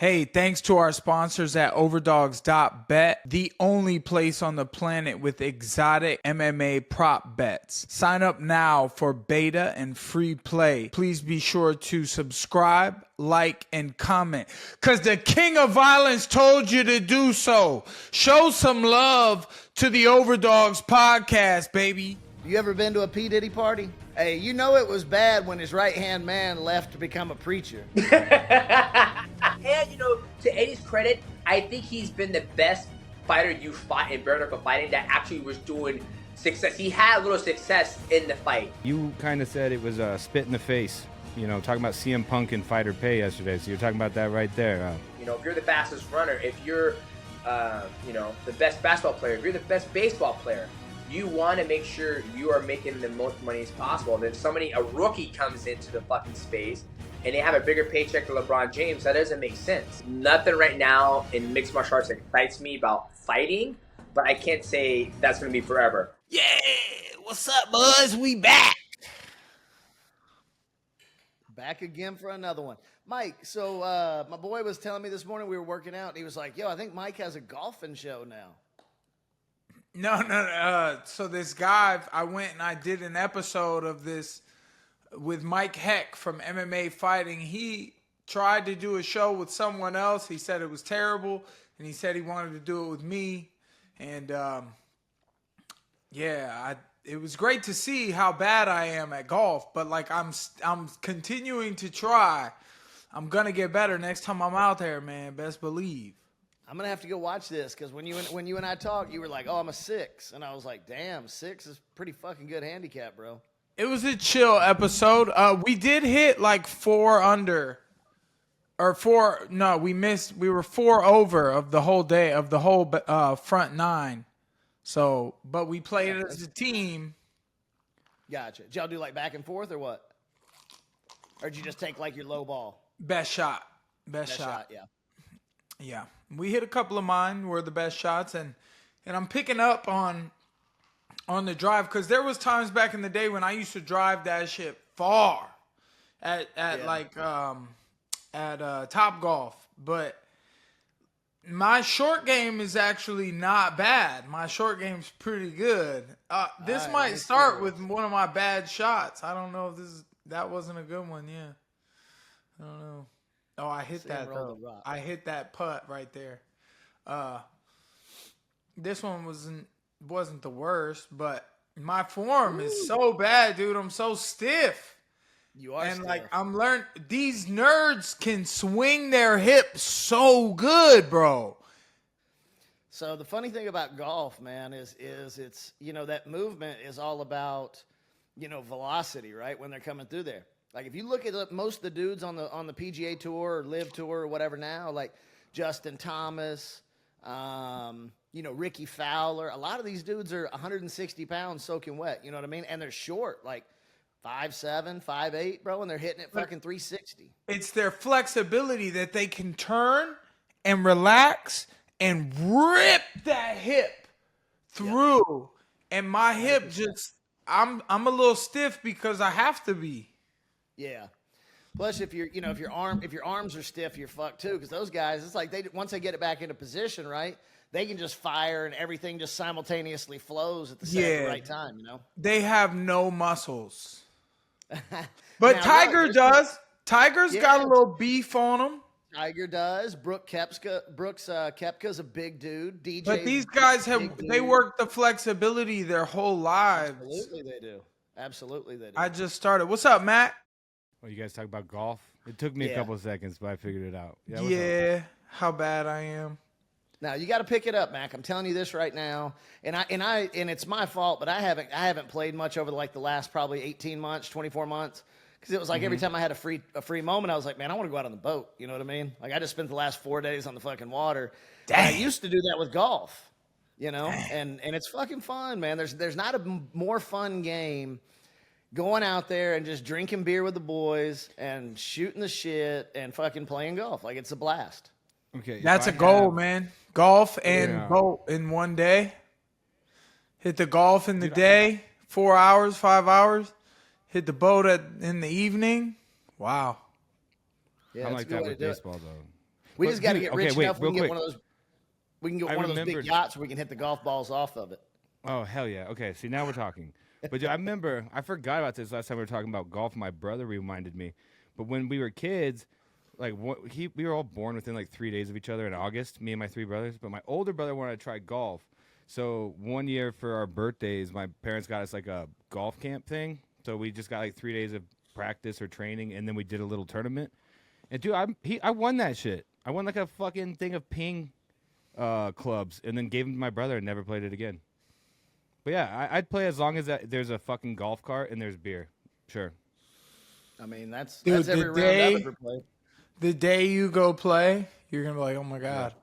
Hey, thanks to our sponsors at Overdogs.bet, the only place on the planet with exotic MMA prop bets. Sign up now for beta and free play. Please be sure to subscribe, like, and comment, because the King of Violence told you to do so. Show some love to the Overdogs Podcast, baby. You ever been to a P.Diddy party? Hey, you know it was bad when his right-hand man left to become a preacher. And, to Eddie's credit, I think he's been the best fighter you fought in bare knuckle fighting that actually was doing success. He had a little success in the fight. You kind of said it was a spit in the face, talking about CM Punk and fighter pay yesterday. So you're talking about that right there. If you're the fastest runner, if you're, the best basketball player, if you're the best baseball player, you want to make sure you are making the most money as possible. And then a rookie comes into the fucking space and they have a bigger paycheck than LeBron James, that doesn't make sense. Nothing right now in mixed martial arts excites me about fighting, but I can't say that's going to be forever. Yeah, what's up, buzz? We back. Back again for another one. Mike, so my boy was telling me this morning we were working out, and he was like, yo, I think Mike has a golfing show now. No. So this guy, I went and I did an episode of this with Mike Heck from MMA Fighting. He tried to do a show with someone else. He said it was terrible, and he said he wanted to do it with me. And it was great to see how bad I am at golf. But like I'm continuing to try. I'm gonna get better next time I'm out there, man. Best believe. I'm gonna have to go watch this because when you and I talked, you were like, "Oh, I'm a 6," and I was like, "Damn, 6 is pretty fucking good handicap, bro." It was a chill episode. We did hit like 4 under, or 4. No, we missed. We were 4 over of the whole day of the whole front 9. So, but we played it as a team. Gotcha. Did y'all do like back and forth or what? Or did you just take like your low ball? Best shot. Best shot. Yeah. Yeah, we hit a couple of mine were the best shots, and I'm picking up on the drive because there was times back in the day when I used to drive that shit far at Top Golf, but my short game is actually not bad. My short game's pretty good. This might start with one of my bad shots. I don't know if that wasn't a good one. Yeah, I don't know. Oh, I hit that though. I hit that putt right there. This one wasn't the worst, but my form is so bad, dude. I'm so stiff. You are, and stiff. Like I'm learning. These nerds can swing their hips so good, bro. So the funny thing about golf, man, is it's that movement is all about velocity, right? When they're coming through there. Like if you look at most of the dudes on the PGA Tour or Live Tour or whatever now, like Justin Thomas, Ricky Fowler, a lot of these dudes are 160 pounds soaking wet. You know what I mean? And they're short, like 5'7", 5'8", bro, and they're hitting it fucking 360. It's their flexibility that they can turn and relax and rip that hip through. Yep. And my hip 100%. I'm a little stiff because I have to be. Yeah. Plus, if your arms are stiff, you're fucked too. Because those guys, it's like once they get it back into position, right? They can just fire and everything just simultaneously flows at the right time. They have no muscles. But Tiger does. Tiger's got a little beef on him. Tiger does. Brooks Koepka's a big dude. DJ. But these guys they work the flexibility their whole lives. Absolutely they do. I just started. What's up, Matt? Well, you guys talk about golf? It took me a couple of seconds, but I figured it out. Yeah, how bad I am. Now you got to pick it up, Mac. I'm telling you this right now, and it's my fault, but I haven't played much over the last probably 18 months, 24 months, because it was like every time I had a free moment, I was like, man, I want to go out on the boat. You know what I mean? Like I just spent the last 4 days on the fucking water. I used to do that with golf, and it's fucking fun, man. There's not a more fun game. Going out there and just drinking beer with the boys and shooting the shit and fucking playing golf. Like, it's a blast. Okay. That's a goal, man. Golf and boat in one day. Hit the golf in the day, 4 hours, 5 hours. Hit the boat in the evening. Wow. Yeah, I like that with baseball, though. We But, just got to dude, get okay, rich wait, enough. We can real get quick. one of those. We can get I one of those remembered- big yachts where we can hit the golf balls off of it. Oh, hell yeah. Okay, see, now we're talking. But dude, I forgot about this last time we were talking about golf. My brother reminded me. But when we were kids, like we were all born within like 3 days of each other in August, me and my three brothers. But my older brother wanted to try golf. So one year for our birthdays, my parents got us like a golf camp thing. So we just got like 3 days of practice or training, and then we did a little tournament. And dude, I won that shit. I won like a fucking thing of ping clubs, and then gave them to my brother and never played it again. But yeah, I'd play as long as there's a fucking golf cart and there's beer. Sure. I mean, that's Dude, every round I've ever played. The day you go play, you're gonna be like, oh my god.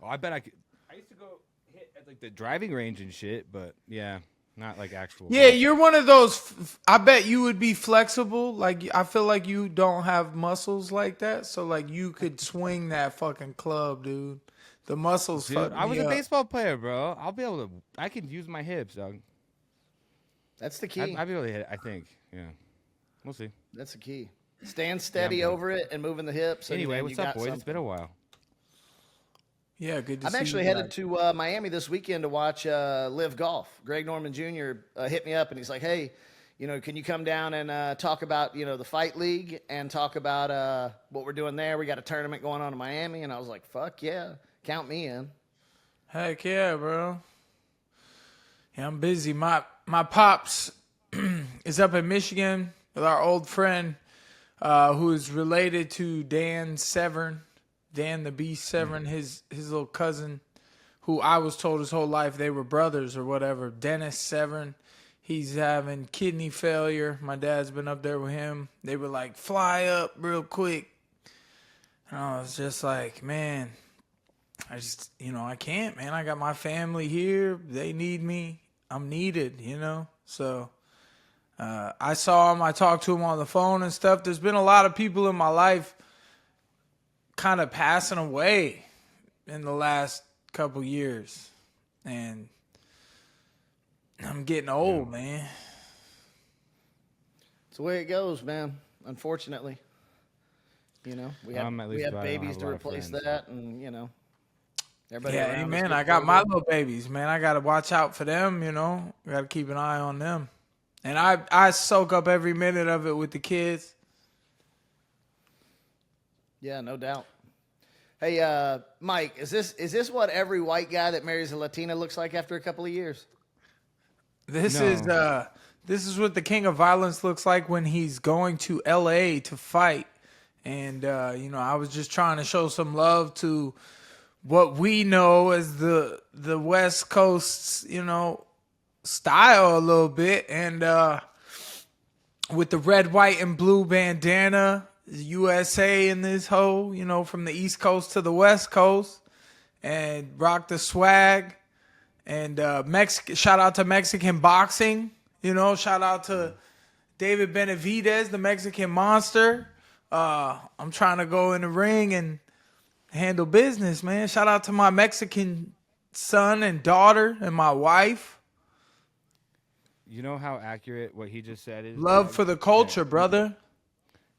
Oh, I bet I could. I used to go hit at like the driving range and shit, but yeah, not like actual. Yeah, golf. you're one of those. I bet you would be flexible. Like I feel like you don't have muscles like that, so like you could swing that fucking club, dude. The muscles. Dude, I was me a up. baseball player, bro. I'll be able to. I can use my hips, dog. That's the key. I'd be able to hit it, I think. Yeah. We'll see. That's the key. Stand steady good. over it and moving the hips. And Anyway, then what's you up, got boys? something. It's been a while. Yeah, good to I'm see actually you headed guys. to Miami this weekend to watch Live Golf. Greg Norman Jr. Hit me up and he's like, "Hey, can you come down and talk about the fight league and talk about what we're doing there? We got a tournament going on in Miami." And I was like, "Fuck yeah, count me in." Heck yeah, bro. Yeah, I'm busy. My pops is up in Michigan with our old friend who is related to Dan Severn, Dan the Beast Severn, his little cousin, who I was told his whole life they were brothers or whatever. Dennis Severn. He's having kidney failure. My dad's been up there with him. They were like, fly up real quick. And I was just like, man, I just, I can't, man. I got my family here. They need me. I'm needed, So I saw him. I talked to him on the phone and stuff. There's been a lot of people in my life kind of passing away in the last couple years. And I'm getting old, man. It's the way it goes, man. Unfortunately, we have at least I don't babies have a to lot of replace friends, that, and everybody. Yeah, around us amen. gets I got my older. little babies, man. I got to watch out for them, Got to keep an eye on them. And I soak up every minute of it with the kids. Yeah, no doubt. Hey, Mike, is this what every white guy that marries a Latina looks like after a couple of years? This No. is what the king of violence looks like when he's going to LA to fight. And I was just trying to show some love to what we know as the West Coast's, style a little bit. And with the red, white, and blue bandana, USA in this hoe, from the East Coast to the West Coast, and rock the swag. And shout out to Mexican boxing, shout out to David Benavidez, the Mexican monster. I'm trying to go in the ring and handle business, man. Shout out to my Mexican son and daughter and my wife. You know how accurate what he just said is? Love for the culture, brother.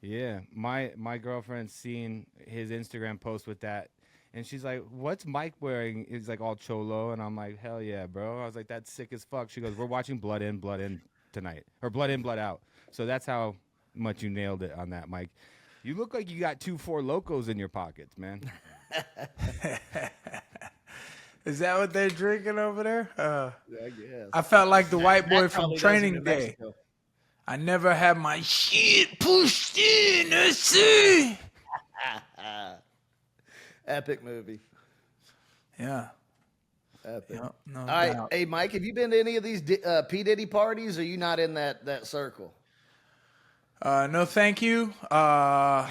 Yeah, my girlfriend's seen his Instagram post with that, and she's like, "What's Mike wearing?" He's like all cholo, and I'm like, "Hell yeah, bro!" I was like, "That's sick as fuck." She goes, "We're watching Blood In, Blood In tonight, or Blood In, Blood Out." So that's how much you nailed it on that, Mike. You look like you got 2 4 Locos in your pockets, man. Is that what they're drinking over there? I guess. I felt like the white boy That from probably does in Training New Day. Mexico. I never had my shit pushed in. Let's see. Epic movie. Yeah. Epic. Yep, no All right, doubt. hey Mike, have you been to any of these P.Diddy parties? Or are you not in that circle? No, thank you. They're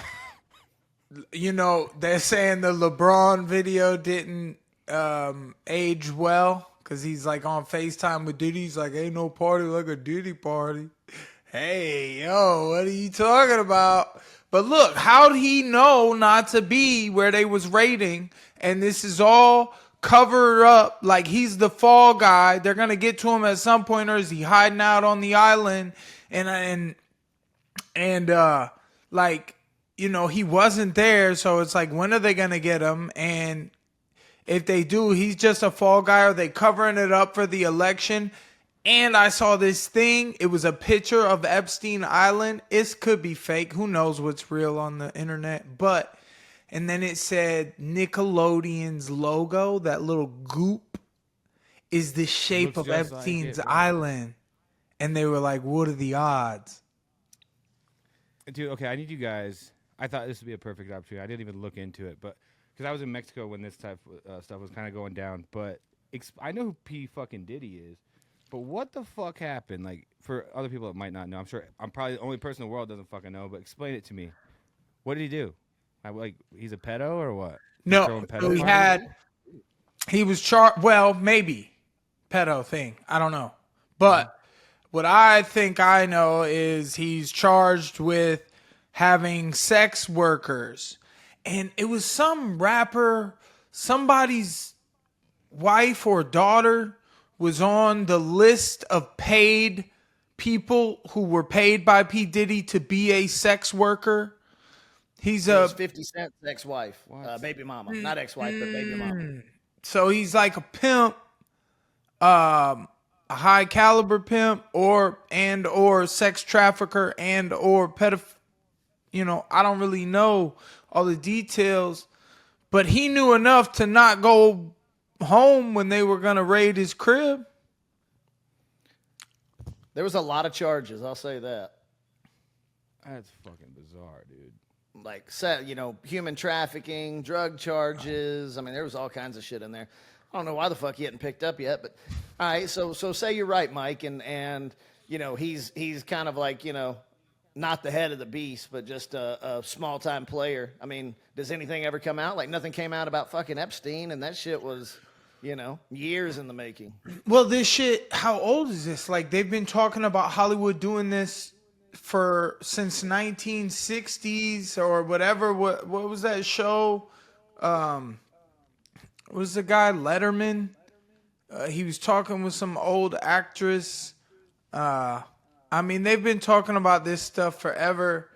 saying the LeBron video didn't age well because he's like on FaceTime with Diddy. He's like, ain't no party like a Diddy party. Hey, yo, what are you talking about? But look, how'd he know not to be where they was raiding? And this is all covered up. Like he's the fall guy. They're going to get to him at some point, or is he hiding out on the island? And like he wasn't there. So it's like, when are they going to get him? And if they do, he's just a fall guy. Are they covering it up for the election? And I saw this thing. It was a picture of Epstein Island. It could be fake. Who knows what's real on the internet? And then it said Nickelodeon's logo, that little goop, is the shape of Epstein's Island. And they were like, what are the odds? Dude, okay, I need you guys. I thought this would be a perfect opportunity. I didn't even look into it, but because I was in Mexico when this type of stuff was kind of going down. But I know who P.Diddy is. But what the fuck happened? Like, for other people that might not know, I'm sure I'm probably the only person in the world that doesn't fucking know, but explain it to me. What did he do? He's a pedo or what? No, he was charged. Well, maybe pedo thing. I don't know. But what I think I know is he's charged with having sex workers. And it was some rapper, somebody's wife or daughter was on the list of paid people who were paid by P. Diddy to be a sex worker. He's 50 Cent's ex-wife, baby mama, not ex-wife, but baby mama. So he's like a pimp, a high caliber pimp, or sex trafficker, or pedophile. I don't really know all the details, but he knew enough to not go home when they were gonna raid his crib. There was a lot of charges, I'll say that. That's fucking bizarre, dude. Like, human trafficking, drug charges. I mean, there was all kinds of shit in there. I don't know why the fuck he hadn't picked up yet, but all right. So say you're right, Mike, and he's kind of like, not the head of the beast, but just a small time player. I mean, does anything ever come out? Like, nothing came out about fucking Epstein, and that shit was, years in the making. Well, this shit, how old is this? Like, they've been talking about Hollywood doing this since 1960s or whatever. What was that show? Was the guy Letterman? He was talking with some old actress. I mean, they've been talking about this stuff forever.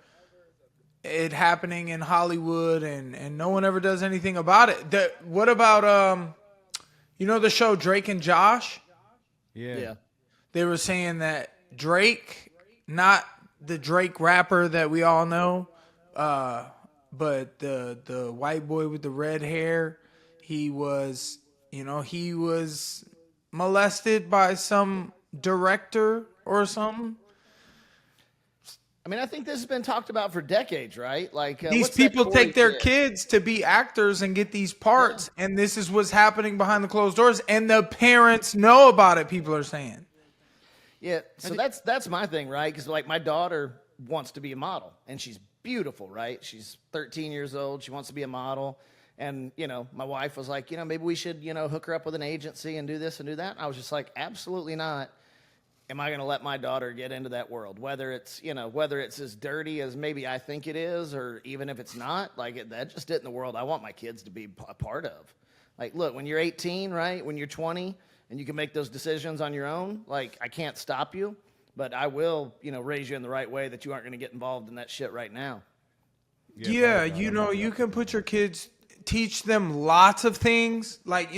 It happening in Hollywood, and no one ever does anything about it. What about the show Drake and Josh? Yeah. They were saying that Drake, not the Drake rapper that we all know, but the white boy with the red hair, he was molested by some director or something. I mean, I think this has been talked about for decades, right? Like, these people take their kids to be actors and get these parts, and this is what's happening behind the closed doors, and the parents know about it, people are saying. Yeah, so that's my thing, right? Because, like, my daughter wants to be a model, and she's beautiful, right? She's 13 years old. She wants to be a model. And, my wife was like, maybe we should, hook her up with an agency and do this and do that. And I was just like, absolutely not. Am I going to let my daughter get into that world? Whether it's as dirty as maybe I think it is, or even if it's not, that just isn't the world I want my kids to be a part of. Like, look, when you're 18, right? When you're 20 and you can make those decisions on your own, like, I can't stop you, but I will, raise you in the right way that you aren't going to get involved in that shit right now. Yeah, you can put your kids, teach them lots of things. Like,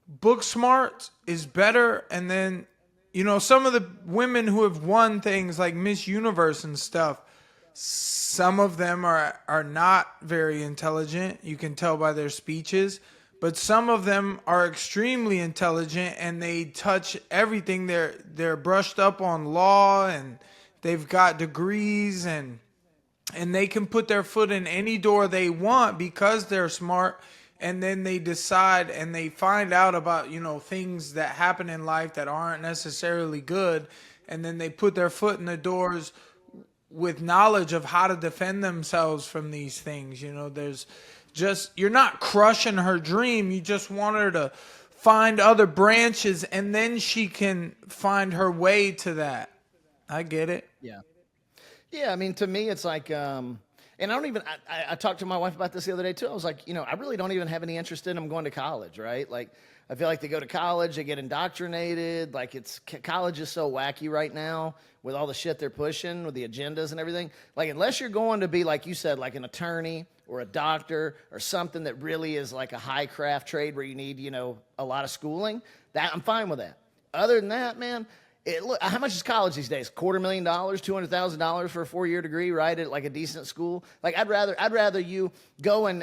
book smart is better. And then, some of the women who have won things like Miss Universe and stuff, some of them are not very intelligent. You can tell by their speeches. But some of them are extremely intelligent, and they touch everything. They're brushed up on law, and they've got degrees, and they can put their foot in any door they want because they're smart. And then they decide and they find out about, things that happen in life that aren't necessarily good. And then they put their foot in the doors with knowledge of how to defend themselves from these things. There's just, you're not crushing her dream. You just want her to find other branches, and then she can find her way to that. I get it. Yeah. Yeah, I mean, to me, it's like, And I don't even, I talked to my wife about this the other day too. I was like, I really don't even have any interest in them going to college, right? Like, I feel like they go to college, they get indoctrinated. Like, college is so wacky right now with all the shit they're pushing, with the agendas and everything. Like, unless you're going to be, like you said, like an attorney or a doctor or something that really is like a high craft trade where you need, a lot of schooling, that I'm fine with that. Other than that, man, look, how much is college these days? $250,000, $200,000 for a 4-year degree, right? At like a decent school. Like, I'd rather you go and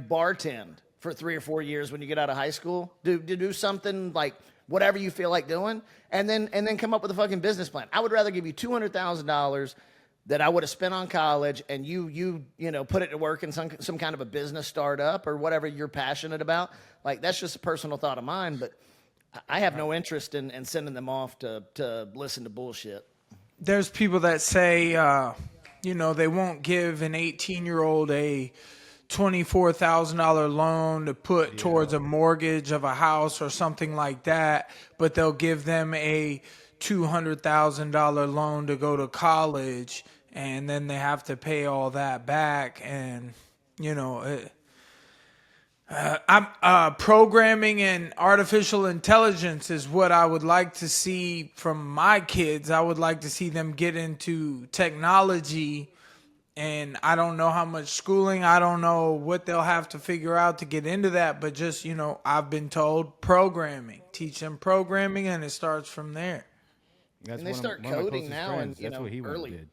bartend for 3 or 4 years when you get out of high school. Do something like whatever you feel like doing, and then come up with a fucking business plan. I would rather give you $200,000 that I would have spent on college, and you put it to work in some kind of a business startup or whatever you're passionate about. Like, that's just a personal thought of mine, but I have no interest in sending them off to listen to bullshit. There's people that say, they won't give an 18-year-old a $24,000 loan to put towards a mortgage of a house or something like that, but they'll give them a $200,000 loan to go to college, and then they have to pay all that back. And, programming and artificial intelligence is what I would like to see from my kids. I would like to see them get into technology, and I don't know how much schooling, I don't know what they'll have to figure out to get into that, but just, I've been told programming, teach them programming, and it starts from there. And they start coding now, and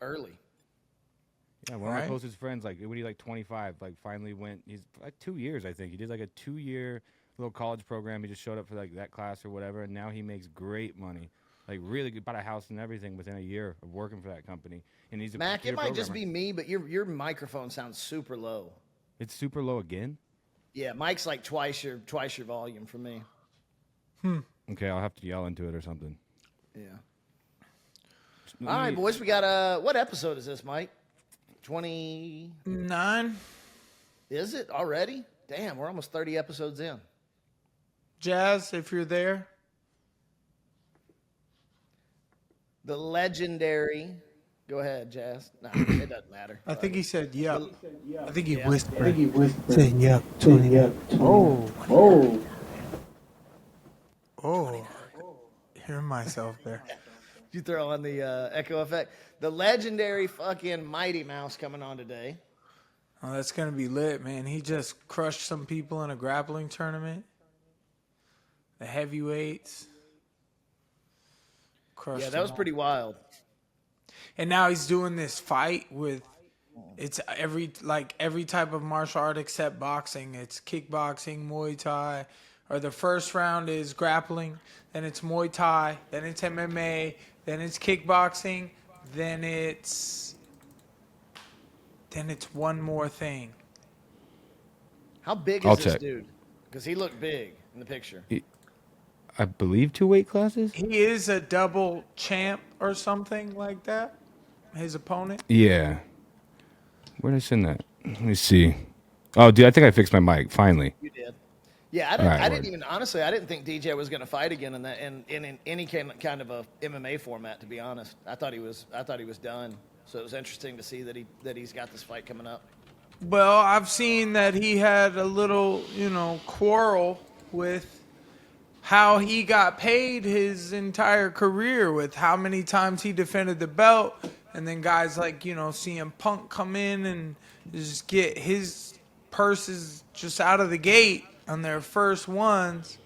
early. Yeah, one of my closest friends, like when he's like 25, like finally he's like 2 years, I think. He did like a 2-year little college program. He just showed up for like that class or whatever, and now he makes great money. Like really good, bought a house and everything within a year of working for that company. And he's a Mac, it might just be me, but your microphone sounds super low. It's super low again? Yeah, Mike's like twice your volume for me. Okay, I'll have to yell into it or something. Yeah. All right, boys, we got what episode is this, Mike? 29. Is it already? Damn, we're almost 30 episodes in. Jazz, if you're there. The legendary. Go ahead, Jazz. No, it doesn't matter. I think he said, yeah. I think he Yeah. whispered. Saying, yeah, tuning in. Oh. Hear myself there. You throw on the echo effect. The legendary fucking Mighty Mouse coming on today. Oh, that's going to be lit, man. He just crushed some people in a grappling tournament. The heavyweights. Crushed Yeah, that was them all. pretty wild. And now he's doing this fight with it's every type of martial art except boxing. It's kickboxing, Muay Thai, or the first round is grappling, then it's Muay Thai, then it's MMA, then it's kickboxing, then it's one more thing. How big I'll is this check. dude? Because he looked big in the picture. I believe 2 weight classes? He is a double champ or something like that. His opponent. Yeah. Where did I send that? Let me see. Oh, dude, I think I fixed my mic, finally. You did. Yeah, I didn't even honestly. I didn't think DJ was going to fight again in any kind of a MMA format. To be honest, I thought he was done. So it was interesting to see that he's got this fight coming up. Well, I've seen that he had a little, quarrel with how he got paid his entire career, with how many times he defended the belt, and then guys like, CM Punk come in and just get his purses just out of the gate on their first ones.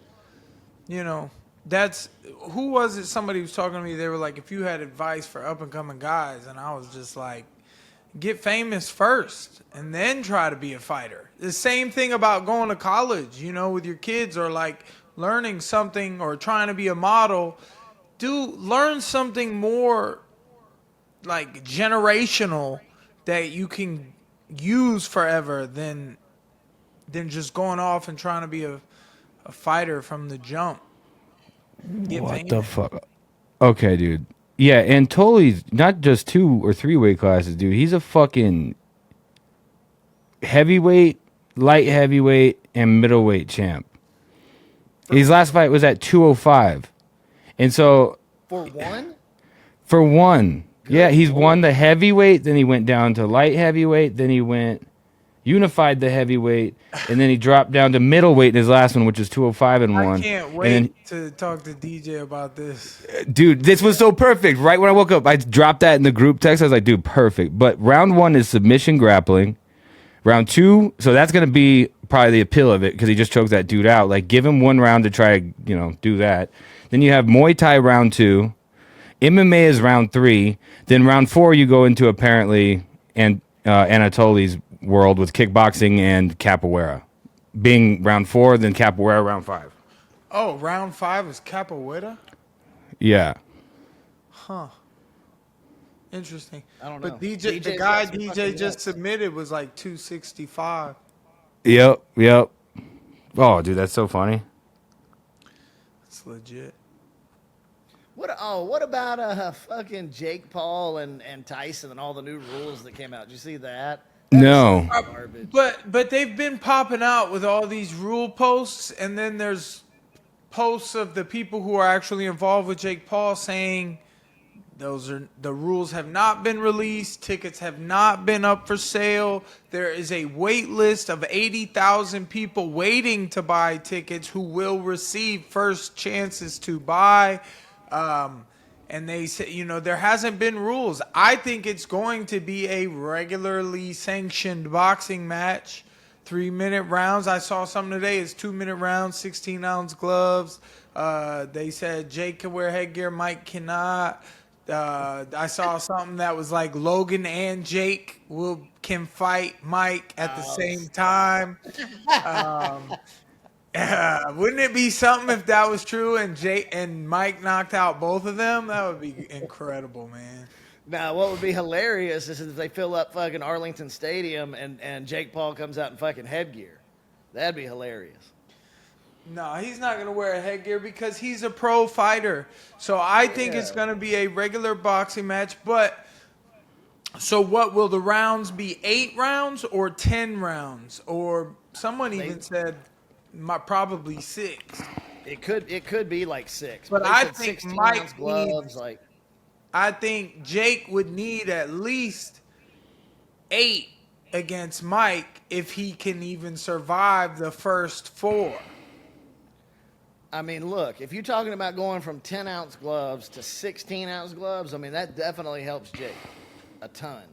That's, who was it? Somebody was talking to me. They were like, if you had advice for up and coming guys, and I was just like, get famous first and then try to be a fighter. The same thing about going to college, with your kids, or like learning something or trying to be a model. Learn something more like generational that you can use forever than just going off and trying to be a fighter from the jump. What the fuck? Okay, dude. Yeah, and Toli's not just 2 or 3 weight classes, dude. He's a fucking heavyweight, light heavyweight, and middleweight champ. His last fight was at 205. And so... For one? For one. Yeah, he's won the heavyweight, then he went down to light heavyweight, then he went unified the heavyweight, and then he dropped down to middleweight in his last one, which is 205 and I one. can't And wait to talk to DJ about this. dude, this was so perfect. Right when I woke up, I dropped that in the group text. I was like, dude, perfect. But round 1 is submission grappling. Round 2, so that's going to be probably the appeal of it because he just choked that dude out. Like, give him 1 round to try to, do that. Then you have Muay Thai round 2. MMA is round 3. Then round 4, you go into apparently Anatoly's world with kickboxing and capoeira. Being round 4, then capoeira round 5. Oh, round 5 is capoeira? Yeah. Huh. Interesting. I don't know. But DJ's the guy got some DJ fucking just nuts. submitted was like 265. Yep. Oh, dude, that's so funny. It's legit. What about fucking Jake Paul and Tyson and all the new rules that came out? Did you see that? No. Garbage. But they've been popping out with all these rule posts, and then there's posts of the people who are actually involved with Jake Paul saying the rules have not been released, tickets have not been up for sale. There is a wait list of 80,000 people waiting to buy tickets who will receive first chances to buy. And they say, there hasn't been rules. I think it's going to be a regularly sanctioned boxing match. 3-minute rounds. I saw something today. It's 2-minute rounds, 16-ounce gloves. They said Jake can wear headgear, Mike cannot. I saw something that was like Logan and Jake can fight Mike at the same time. Wouldn't it be something if that was true and Jake and Mike knocked out both of them? That would be incredible, man. Now, what would be hilarious is if they fill up fucking Arlington Stadium and Jake Paul comes out in fucking headgear. That'd be hilarious. No, he's not going to wear a headgear because he's a pro fighter. So I think it's going to be a regular boxing match. But so what will the rounds be? 8 rounds or 10 rounds? Or someone even said probably 6. It could be like 6. But they I said think 16 Mike ounce gloves, needs- like I think Jake would need at least 8 against Mike if he can even survive the first 4. I mean, look, if you're talking about going from 10-ounce gloves to 16-ounce gloves, I mean, that definitely helps Jake a ton.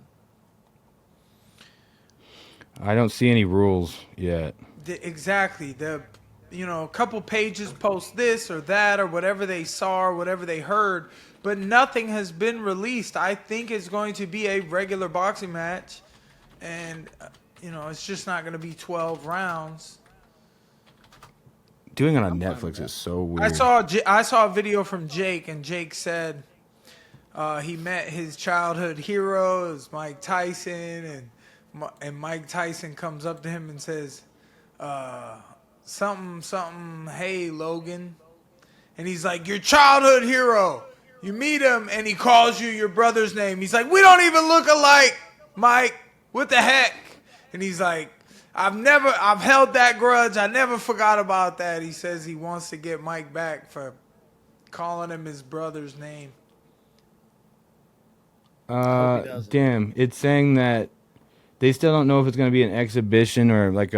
I don't see any rules yet. Exactly. A couple pages post this or that or whatever they saw or whatever they heard, but nothing has been released. I think it's going to be a regular boxing match, and it's just not going to be 12 rounds. Doing it on Netflix is so weird. I saw a video from Jake, and Jake said he met his childhood hero, is Mike Tyson, and Mike Tyson comes up to him and says, something, hey, Logan. And he's like, your childhood hero. You meet him, and he calls you your brother's name. He's like, we don't even look alike, Mike. What the heck? And he's like, I've held that grudge. I never forgot about that. He says he wants to get Mike back for calling him his brother's name. Damn. It's saying that they still don't know if it's going to be an exhibition or like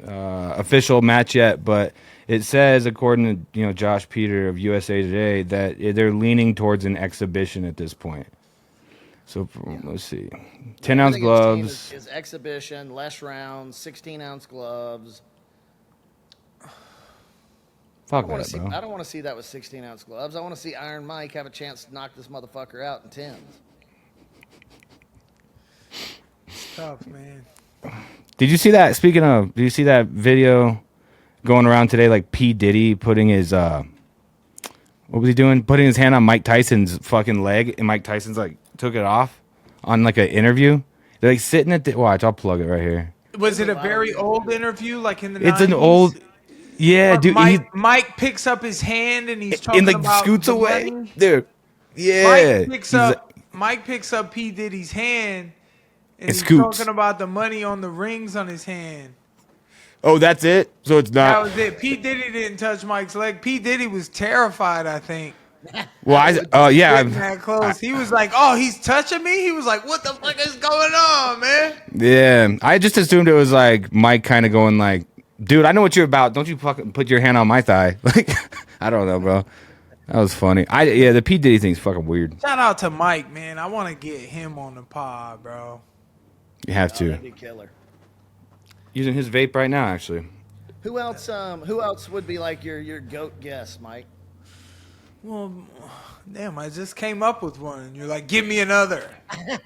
official match yet, but it says, according to Josh Peter of USA Today, that they're leaning towards an exhibition at this point. So let's see, 10-ounce gloves is exhibition, less rounds, 16-ounce gloves. Fuck that, bro. I don't want to see that with 16-ounce gloves. I want to see Iron Mike have a chance to knock this motherfucker out in 10s. It's tough, man. Did you see that? Speaking of, did you see that video going around today? Like P.Diddy putting his what was he doing? Putting his hand on Mike Tyson's fucking leg, and Mike Tyson's like took it off on like an interview. They're like sitting at the watch. I'll plug it right here. Was it a very old interview, like in the 90s? It's an old, yeah, dude. Mike picks up his hand and he's talking and like about scoots the away, money. dude. Yeah, Mike picks up P. Diddy's hand and he's scoots. talking about the money on the rings on his hand. Oh, that's it. So it's That not. was it. P. Diddy didn't touch Mike's leg. P. Diddy was terrified, I think. Well, yeah, Getting that close. He was like, "Oh, he's touching me." He was like, "What the fuck is going on, man?" yeah. I just assumed it was like Mike kind of going like, "Dude, I know what you're about. Don't you fucking put your hand on my thigh." Like, I don't know, bro. That was funny. The P.Diddy thing's fucking weird. Shout out to Mike, man. I want to get him on the pod, bro. You have to. That'd be killer. Using his vape right now, actually. Who else? Who else would be like your goat guest, Mike? Well, damn, I just came up with one, and you're like, "Give me another." I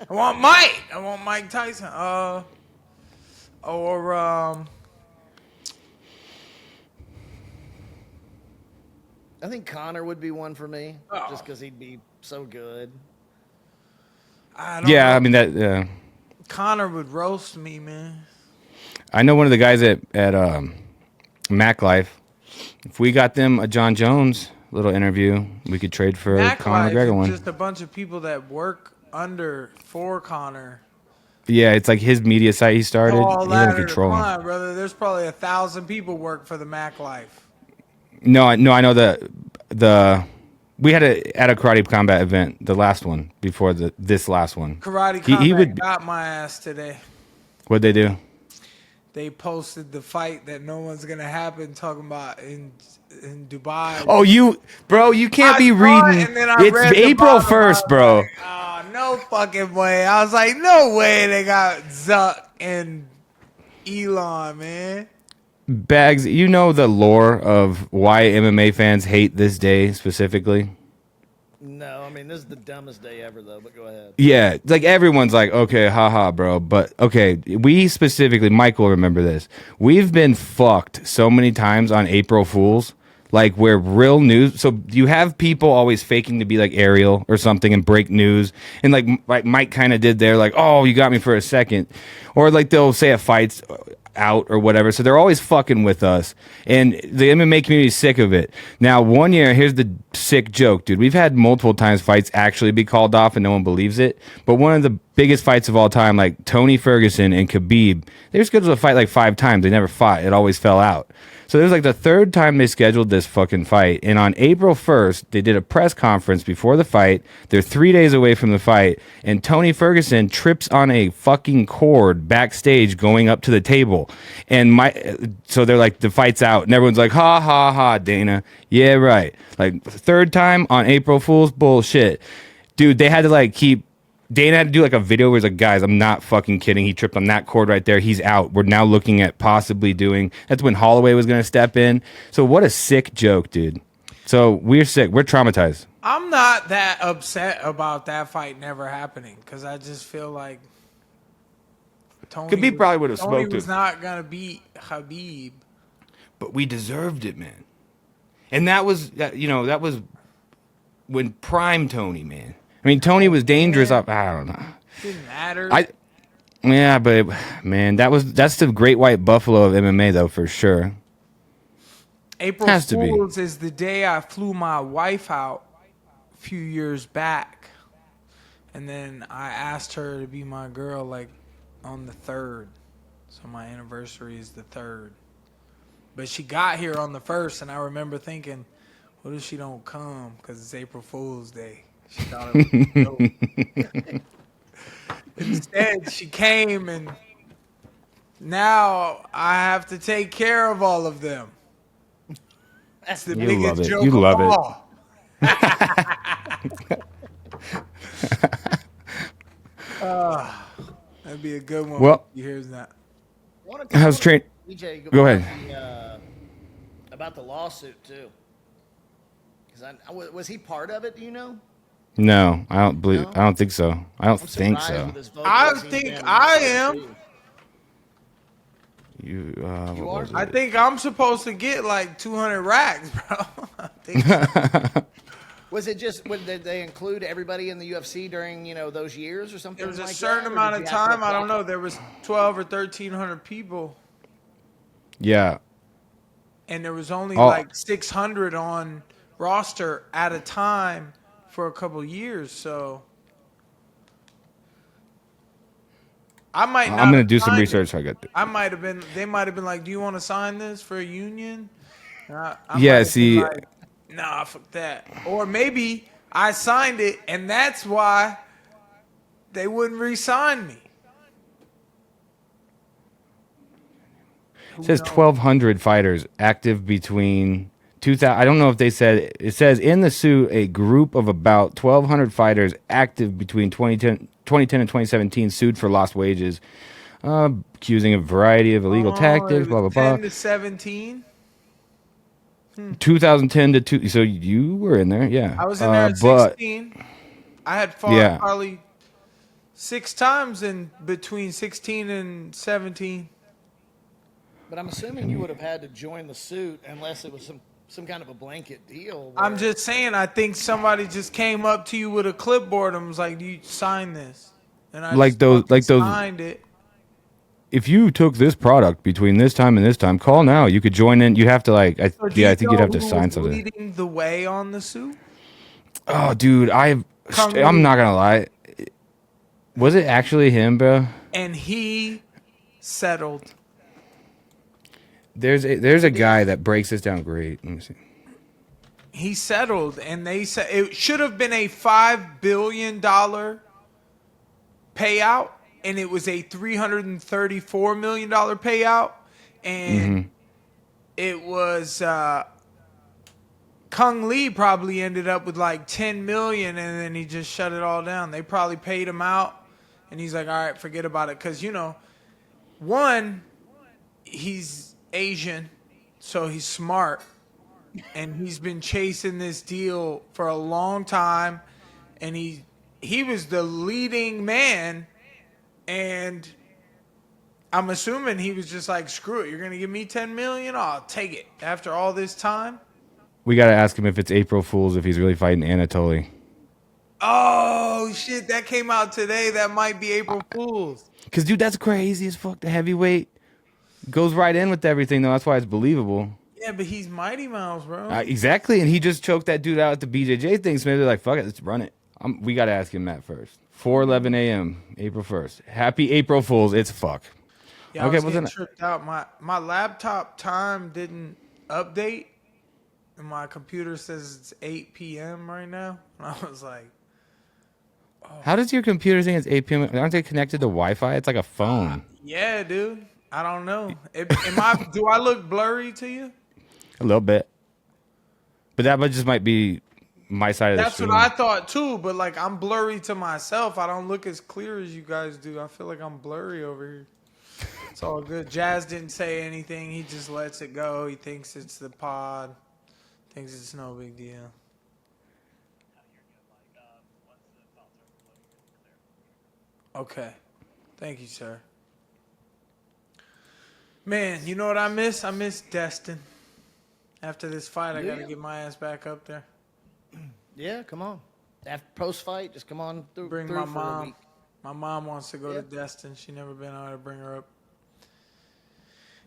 want Mike. I want Mike Tyson. I think Connor would be one for me, Oh. just because he'd be so good. I don't Yeah, know. I mean that. Connor would roast me, man. I know one of the guys at Mac Life. If we got them a John Jones little interview, we could trade for Mac Conor Life McGregor is one. just a bunch of people that work for Connor. Yeah, it's like his media site he started. All He that doesn't control him. climb, brother. There's probably 1,000 people work for the Mac Life. No, I know the we had at a karate combat event, the last one before this last one. Karate He Combat would. got my ass today. What'd they do? They posted the fight that no one's gonna happen, talking about in Dubai. Oh, you can't I be saw it, reading. and then I It's read the April bottom. I was 1st, bro. like, oh, no fucking way. I was like, no way they got Zuck and Elon, man. Bags, you know the lore of why MMA fans hate this day specifically? No, I mean this is the dumbest day ever, though. But go ahead. Yeah, like everyone's like, okay, haha, bro. But okay, we specifically, Mike will remember this. We've been fucked so many times on April Fools, like where real news. So you have people always faking to be like Ariel or something and break news, and like Mike kind of did there, like, oh, you got me for a second, or like they'll say a fight's out or whatever. So they're always fucking with us, and the MMA community is sick of it. Now, one year, here's the sick joke, dude. We've had multiple times fights actually be called off and no one believes it. But one of the biggest fights of all time, like Tony Ferguson and Khabib, they were scheduled to fight like 5 times. They never fought. It always fell out. So it was like the 3rd time they scheduled this fucking fight. And on April 1st, they did a press conference before the fight. They're 3 days away from the fight. And Tony Ferguson trips on a fucking cord backstage going up to the table. And so they're like, the fight's out. And everyone's like, ha, ha, ha, Dana. Yeah, right. Like, 3rd time on April Fool's bullshit. Dude, they had to like Dana had to do like a video where he's like, guys, I'm not fucking kidding. He tripped on that cord right there. He's out. We're now looking at possibly doing. That's when Holloway was going to step in. So what a sick joke, dude. So we're sick. We're traumatized. I'm not that upset about that fight never happening because I just feel like Khabib probably would have Tony smoked was it. not gonna beat Khabib. But we deserved it, man. And that was when prime Tony, man. I mean, Tony was dangerous. I don't know. Didn't matter. Yeah, but man, that's the great white buffalo of MMA, though, for sure. April Has to be. Fools is the day I flew my wife out a few years back, and then I asked her to be my girl like on the 3rd. So my anniversary is the 3rd. But she got here on the 1st, and I remember thinking, what if she don't come because it's April Fool's Day? She thought it was dope. Instead, she came, and now I have to take care of all of them. That's the You biggest love it. joke You love of it. all. That'd be a good one. Well- You hear that? How's train? DJ, Go ahead. About the lawsuit too. Because was he part of it? Do you know? No, I don't believe. No? I don't think so. I don't I'm think surprised so. with his vote I that he's think been I voted am. too. You You what are? was it? I think I'm supposed to get like 200 racks, bro. I think so. Was it just did they include everybody in the UFC during those years or something? There was a like certain that, or amount did of you have to time. I don't apply? know. There was 12 or 1,300 people, Yeah. and there was only Oh. like 600 on roster at a time for a couple years. So I might not. I'm gonna have do some signed it. research. I got. I might have been. They might have been like, "Do you want to sign this for a union?" And I might Yeah, have been see, like, Nah, fuck that. Or maybe I signed it, and that's why they wouldn't re-sign me. It says 1,200 fighters active between 2000. I don't know if they said it says in the suit a group of about 1,200 fighters active between 2010 and 2017 sued for lost wages, accusing a variety of illegal tactics. Blah blah 10 blah. to 17. 2010 to 2. So you were in there, yeah. I was in there at but 16. I had fought Yeah. probably 6 times in between 16 and 17. But I'm assuming you would have had to join the suit unless it was some kind of a blanket deal. I'm just saying, I think somebody just came up to you with a clipboard and was like, "You sign this," and I Like just those- fucking like those- signed it. if you took this product between this time and this time, call now. You could join in. You have to like, So do yeah, you I think you'd know have to who sign was something. leading the way on the suit? Oh, dude, I'm not gonna lie. Was it actually him, bro? And he settled. There's a guy that breaks this down great. Let me see. He settled, and they said it should have been a $5 billion payout, and it was a $334 million payout, and it was Kung Lee probably ended up with like 10 million, and then he just shut it all down. They probably paid him out, and he's like, all right, forget about it, because one, he's Asian, so he's smart, and he's been chasing this deal for a long time, and he was the leading man, and I'm assuming he was just like, screw it, you're gonna give me 10 million, I'll take it after all this time. We gotta ask him if it's April Fool's, if he's really fighting Anatoly. Oh shit, that came out today. That might be April Fool's. Cause dude, that's crazy as fuck. The heavyweight goes right in with everything, though. That's why it's believable. Yeah, but he's Mighty Mouse, bro. Exactly, and he just choked that dude out at the BJJ thing. So maybe they're like, "Fuck it, let's run it." We gotta ask him that first. 4:11 a.m. April 1st. Happy April Fools. It's fuck. Yeah, I was getting tripped out. My laptop time didn't update, and my computer says it's 8 p.m. right now. And I was like, How does your computer think it's 8 p.m.? Aren't they connected to Wi-Fi? It's like a phone. yeah, dude. I don't know. Do I look blurry to you? A little bit. But that just might be my side of the That's stream. what I thought too, but like I'm blurry to myself. I don't look as clear as you guys do. I feel like I'm blurry over here. It's all good. Jazz didn't say anything. He just lets it go. He thinks it's the pod. Thinks it's no big deal. Okay. Thank you, sir. Man, you know what I miss? I miss Destin. After this fight, I got to get my ass back up there. Yeah, come on. After post-fight, just come on through. Bring through my for a mom. week. My mom wants to go Yeah. to Destin. She never been out to bring her up.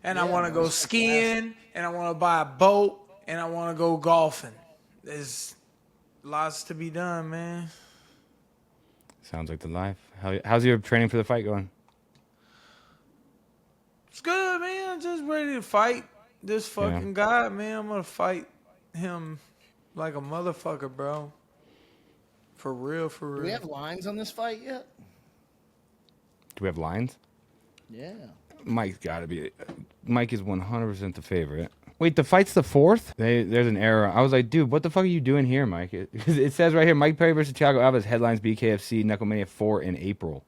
And Yeah, I want to no, go it's skiing, and I want to buy a boat, and I want to go golfing. There's lots to be done, man. Sounds like the life. How's your training for the fight going? It's good, man. I'm just ready to fight this fucking guy, man. I'm going to fight him like a motherfucker, bro. For real, for real. Do we have lines on this fight yet? Do we have lines? Yeah. Mike's got to be. Mike is 100% the favorite. Wait, the fight's the 4th? There's an error. I was like, dude, what the fuck are you doing here, Mike? It says right here, Mike Perry versus Thiago Alves headlines BKFC Knucklemania 4 in April.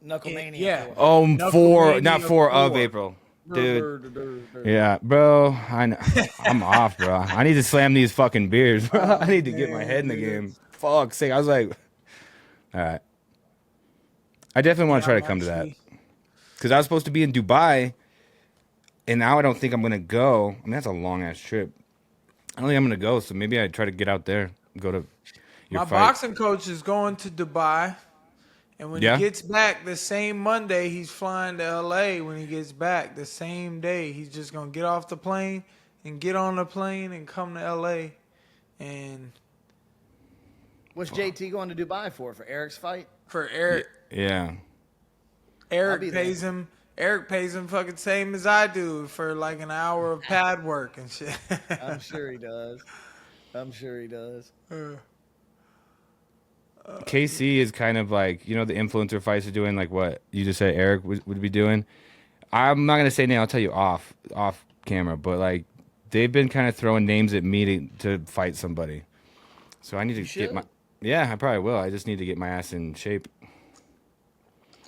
Knucklemania. Yeah. Oh, Knucklemania 4, not 4 of 4. April. Dude. Yeah, bro. I know. I'm off, bro. I need to slam these fucking beers, bro. I need to get my head in the game. Fuck's sake. I was like, all right. I definitely want to try to come to that. Because I was supposed to be in Dubai, and now I don't think I'm going to go. I mean, that's a long-ass trip. I don't think I'm going to go, so maybe I try to get out there, go to your My fight. boxing coach is going to Dubai, and when he gets back the same Monday, he's flying to LA. When he gets back the same day, he's just going to get off the plane and get on the plane and come to LA. And What's JT going to Dubai for? For Eric's fight? for Eric, Yeah. I'll Eric be pays there. him Eric pays him fucking same as I do for like an hour of pad work and shit. I'm sure he does. KC is kind of like, you know, the influencer fights are doing, like what you just said Eric would be doing. I'm not gonna say name. I'll tell you off camera, but like they've been kind of throwing names at me to fight somebody. So I need to get my. Yeah, I probably will. I just need to get my ass in shape.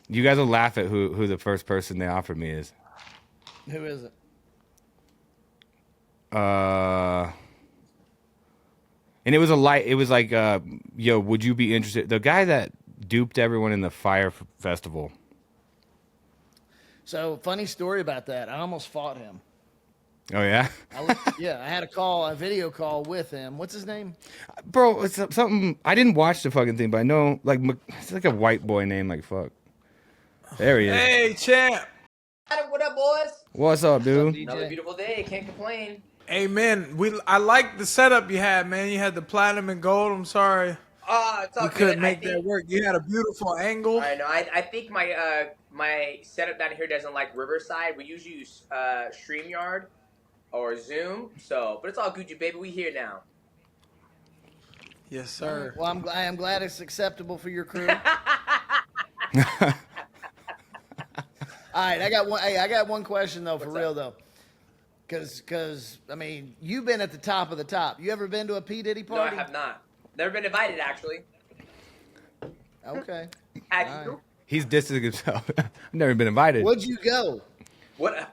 You guys will laugh at who the first person they offered me is. Who is it? And it was like, yo, would you be interested? The guy that duped everyone in the Fire Festival. So, funny story about that. I almost fought him. Oh, yeah? I had a video call with him. What's his name? Bro, it's something. I didn't watch the fucking thing, but I know, like, it's like a white boy name, like, fuck. There he is. Hey, champ. What up, boys? What's up, dude? Another beautiful day. Can't complain. Hey, man, I like the setup you had, man. You had the platinum and gold. I'm sorry. It's all You good. couldn't make that work. You had a beautiful angle. I know. I think my my setup down here doesn't like Riverside. We usually use StreamYard or Zoom. So, but it's all Gucci, baby. We here now. Yes, sir. Well, I am glad it's acceptable for your crew. All right, I got one question though, for real though, because I mean, you've been at the top of the top. You ever been to a P.Diddy party? No, I have not. Never been invited, actually. Okay. Have you? He's distancing himself. I've never been invited. Where'd you go? What?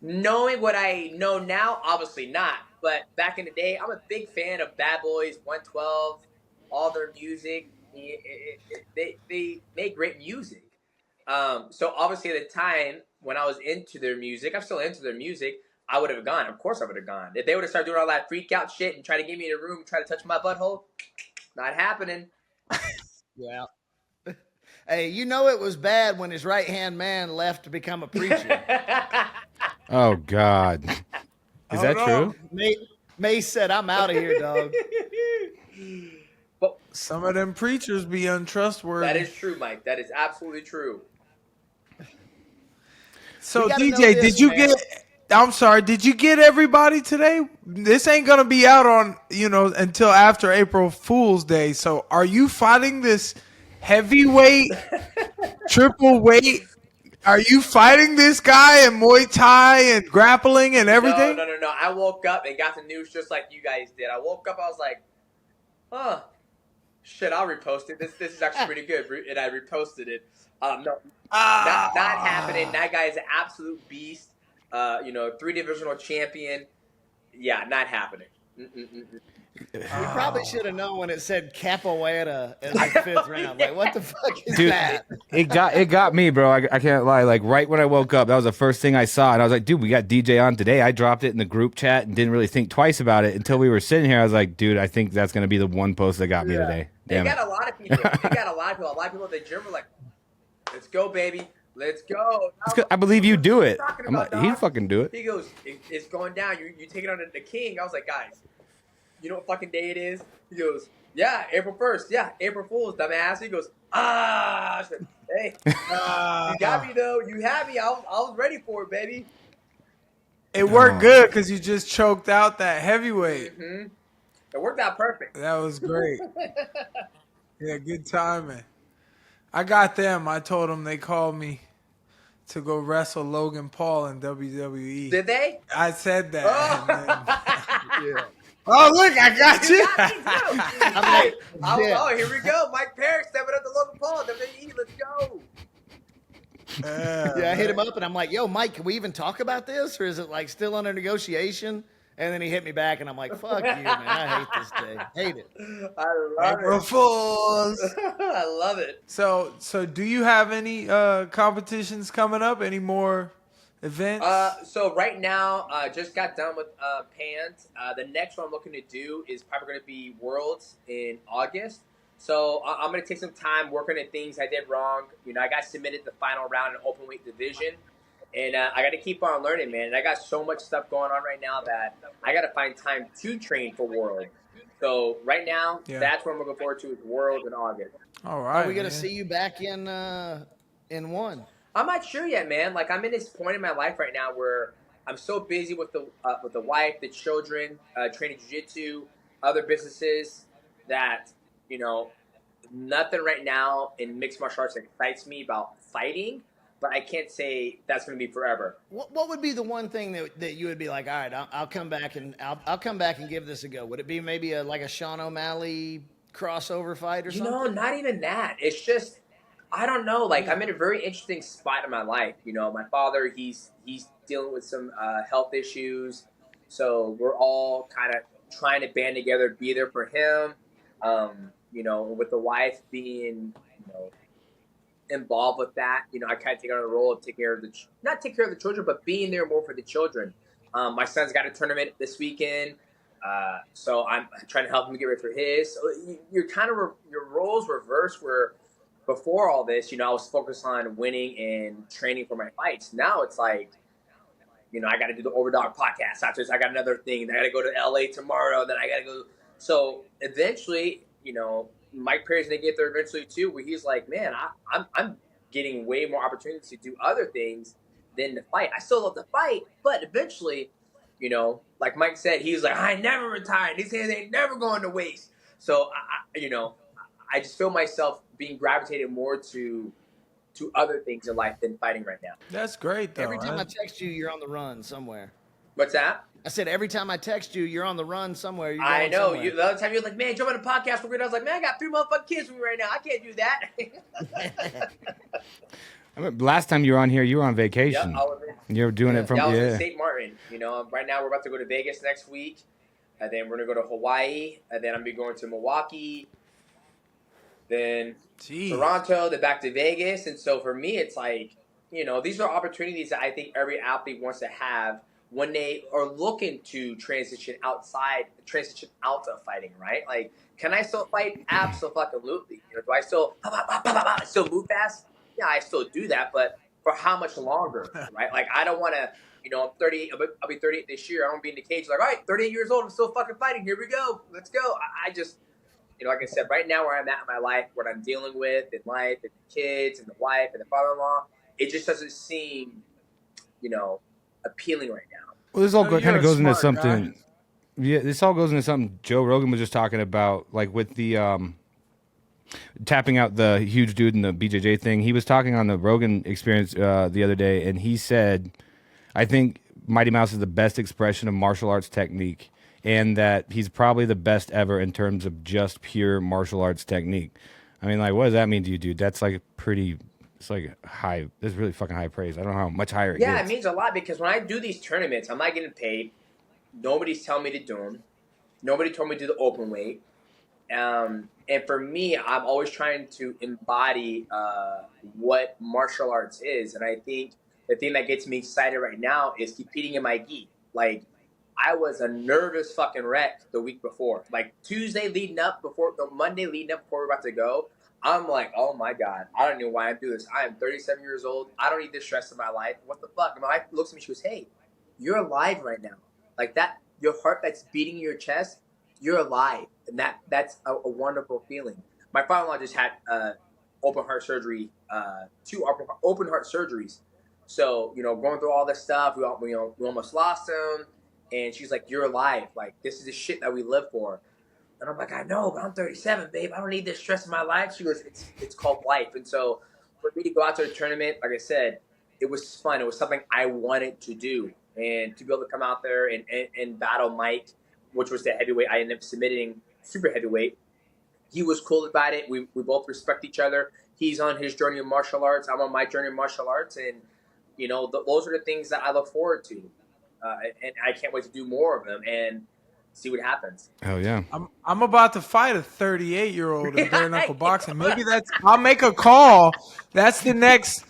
Knowing what I know now, obviously not. But back in the day, I'm a big fan of Bad Boys 112, all their music. They make great music. So obviously at the time when I was into their music, I'm still into their music, I would have gone. Of course I would have gone. If they would have started doing all that freak out shit and try to get me in a room and try to touch my butthole, not happening. Yeah. Hey, you know it was bad when his right-hand man left to become a preacher. Oh, God. Is that true? Mace said, I'm out of here, dog. Some of them preachers be untrustworthy. That is true, Mike. That is absolutely true. So, DJ, did you get... I'm sorry, did you get everybody today? This ain't going to be out on, until after April Fool's Day. So, are you fighting this heavyweight, triple weight? Are you fighting this guy in Muay Thai and grappling and everything? No. I woke up and got the news just like you guys did. I woke up, I was like, huh. Shit, I'll repost it. This is actually pretty good, and I reposted it. No, not happening. That guy is an absolute beast. 3-divisional champion. Yeah, not happening. We probably should have known when it said capoeira in the 5th round. Like, what the fuck is that? It got me, bro. I can't lie. Like, right when I woke up, that was the first thing I saw, and I was like, dude, we got DJ on today. I dropped it in the group chat and didn't really think twice about it until we were sitting here. I was like, dude, I think that's gonna be the one post that got me today. They got a lot of people. A lot of people at the gym were like, let's go, baby. Let's go. I believe you do it. I'm like, he'd fucking do it. He goes, it's going down. You take it on the king. I was like, guys, you know what fucking day it is? He goes, yeah, April 1st. Yeah, April Fool's, dumbass. He goes, I said, hey, you got me, though. You had me. I was ready for it, baby. It worked good because you just choked out that heavyweight. Mm-hmm. It worked out perfect. That was great. Yeah, good timing. I got them. I told them they called me to go wrestle Logan Paul in WWE. Did they? I said that. Oh, yeah. Oh, look, I got you. I'm like, here we go. Mike Perry stepping up to Logan Paul. WWE, let's go. Yeah, I hit him up and I'm like, yo, Mike, can we even talk about this? Or is it like still under negotiation? And then he hit me back and I'm like, fuck you, man. I hate this day. Hate it. I love April Fools. I love it. So do you have any competitions coming up? Any more events? So right now, just got done with Pants. The next one I'm looking to do is probably going to be Worlds in August. So I'm going to take some time working at things I did wrong. I got submitted the final round in open weight division. And I got to keep on learning, man. And I got so much stuff going on right now that I got to find time to train for World. So right now, that's what I'm looking forward to is World in August. All right. Are we going to see you back in in one? I'm not sure yet, man. Like I'm in this point in my life right now where I'm so busy with the wife, the children, training jiu-jitsu, other businesses that you know nothing right now in mixed martial arts excites me about fighting. But I can't say that's going to be forever. What would be the one thing that you would be like, all right, I'll come back and I'll come back and give this a go? Would it be maybe like a Sean O'Malley crossover fight or You something? know, not even that. It's just I don't know. Like I'm in a very interesting spot in my life. You know, my father he's dealing with some health issues, so we're all kind of trying to band together, be there for him. You know, with the wife being involved with that. You know, I kind of take on the role of taking care of not take care of the children, but being there more for the children. My son's got a tournament this weekend. So I'm trying to help him get ready for his. So you're kind of your roles reverse where before all this, I was focused on winning and training for my fights. Now it's like, I got to do the Overdogs Podcast. After this, I got another thing. I got to go to LA tomorrow. Then I got to go. So eventually, Mike Perry's going to get there eventually too, where he's like, man, I'm getting way more opportunities to do other things than to fight. I still love to fight, but eventually, like Mike said, he's like, I never retired. These hands ain't never going to waste. So, I just feel myself being gravitated more to other things in life than fighting right now. That's great, though. Every time I text you, you're on the run somewhere. What's that? I said every time I text you, you're on the run somewhere. You're I going know. somewhere. The other time you're like, man, jump on a podcast. We're good. I was like, man, I got 3 motherfucking kids with me right now. I can't do that. I mean, last time you were on here, you were on vacation. Yep, you were doing it from I was in St. Martin. Right now we're about to go to Vegas next week, and then we're gonna go to Hawaii, and then I'm gonna be going to Milwaukee, then Toronto, then back to Vegas. And so for me, it's like, these are opportunities that I think every athlete wants to have when they are looking to transition out of fighting, right? Like, can I still fight? Absolutely. Do I still move fast? Yeah, I still do that, but for how much longer, right? Like, I don't want to, I'm 38, I'll be 38 this year. I don't be in the cage like, all right, 38 years old, I'm still fucking fighting. Here we go. Let's go. I just, like I said, right now where I'm at in my life, what I'm dealing with in life, and the kids, and the wife, and the father-in-law, it just doesn't seem, appealing right now. Well, this all kind of goes into something. Guy. Yeah, this all goes into something Joe Rogan was just talking about, like with the tapping out the huge dude in the BJJ thing. He was talking on the Rogan Experience the other day, and he said, I think Mighty Mouse is the best expression of martial arts technique, and that he's probably the best ever in terms of just pure martial arts technique. I mean, like, what does that mean to you, dude? That's like it's like high. That's really fucking high praise. I don't know how much higher it gets. Yeah, it means a lot because when I do these tournaments, I'm not getting paid. Nobody's telling me to do them. Nobody told me to do the open weight. And for me, I'm always trying to embody what martial arts is. And I think the thing that gets me excited right now is competing in my gi. Like, I was a nervous fucking wreck the week before. Like, Monday leading up before we're about to go, I'm like, oh my God, I don't know why I'm doing this. I am 37 years old. I don't need this stress in my life. What the fuck? And my wife looks at me, she goes, hey, you're alive right now. Like that, your heart that's beating in your chest, you're alive. And that's a wonderful feeling. My father-in-law just had open heart surgery, 2 open heart surgeries. So, going through all this stuff, we almost lost him. And she's like, you're alive. Like, this is the shit that we live for. And I'm like, I know, but I'm 37, babe. I don't need this stress in my life. She goes, it's called life. And so for me to go out to a tournament, like I said, it was fun. It was something I wanted to do. And to be able to come out there and battle Mike, which was the heavyweight I ended up submitting, super heavyweight. He was cool about it. We both respect each other. He's on his journey of martial arts. I'm on my journey of martial arts. And, those are the things that I look forward to. And I can't wait to do more of them and see what happens. Oh, yeah. I'm about to fight a 38-year-old in bare knuckle boxing. Maybe I'll make a call. That's the next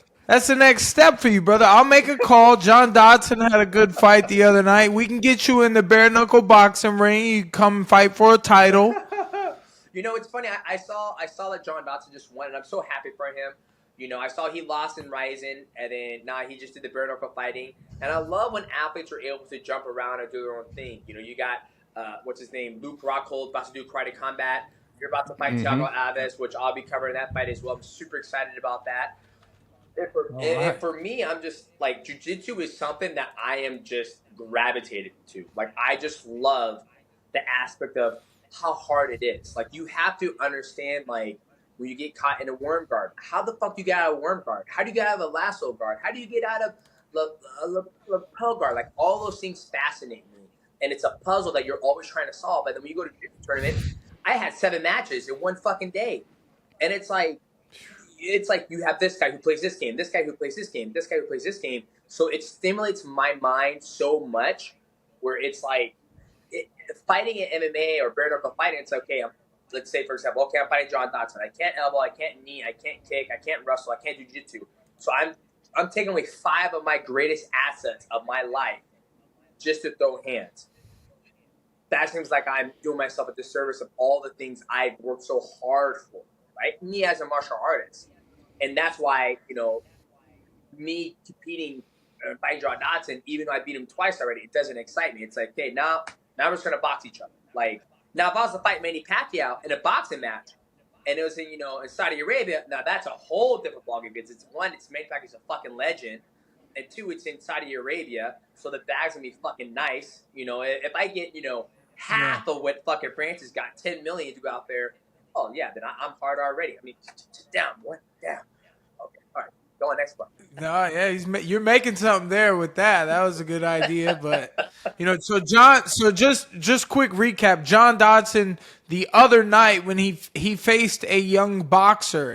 step for you, brother. I'll make a call. John Dodson had a good fight the other night. We can get you in the bare knuckle boxing ring. You come fight for a title. It's funny. I saw that John Dodson just won, and I'm so happy for him. I saw he lost in Ryzen, and then now he just did the bare knuckle fighting. And I love when athletes are able to jump around and do their own thing. You got what's his name, Luke Rockhold, about to do Karate Combat. You're about to fight Thiago Alves, which I'll be covering that fight as well. I'm super excited about that. And for me, I'm just like jiu-jitsu is something that I am just gravitated to. Like I just love the aspect of how hard it is. Like you have to understand like when you get caught in a worm guard, how the fuck you get out of a worm guard? How do you get out of a lasso guard? How do you get out of lapel guard? Like all those things fascinate me. And it's a puzzle that you're always trying to solve. And then when you go to a jiu-jitsu tournament, I had 7 matches in one fucking day. And it's like you have this guy who plays this game, this guy who plays this game, this guy who plays this game. So it stimulates my mind so much where it's like fighting in MMA or bare knuckle fighting, it's okay. Let's say, for example, okay, I'm fighting John Dodson. I can't elbow, I can't knee, I can't kick, I can't wrestle, I can't do jiu-jitsu. So I'm taking away 5 of my greatest assets of my life just to throw hands. That seems like I'm doing myself a disservice of all the things I've worked so hard for, right? Me as a martial artist. And that's why, me competing and fighting John Dodson, even though I beat him twice already, it doesn't excite me. It's like, okay, now we're just going to box each other. Like, now if I was to fight Manny Pacquiao in a boxing match, and it was in, in Saudi Arabia, now that's a whole different ballgame because it's one, it's Manny Pacquiao's a fucking legend, and 2, it's in Saudi Arabia, so the bag's going to be fucking nice. If I get, half of what fucking Francis got, 10 million to go out there, oh, yeah, then I'm hard already. I mean, down, boy, down. Okay, all right, go on, next one. No, yeah, you're making something there with that. That was a good idea, but so just quick recap. John Dodson the other night when he faced a young boxer,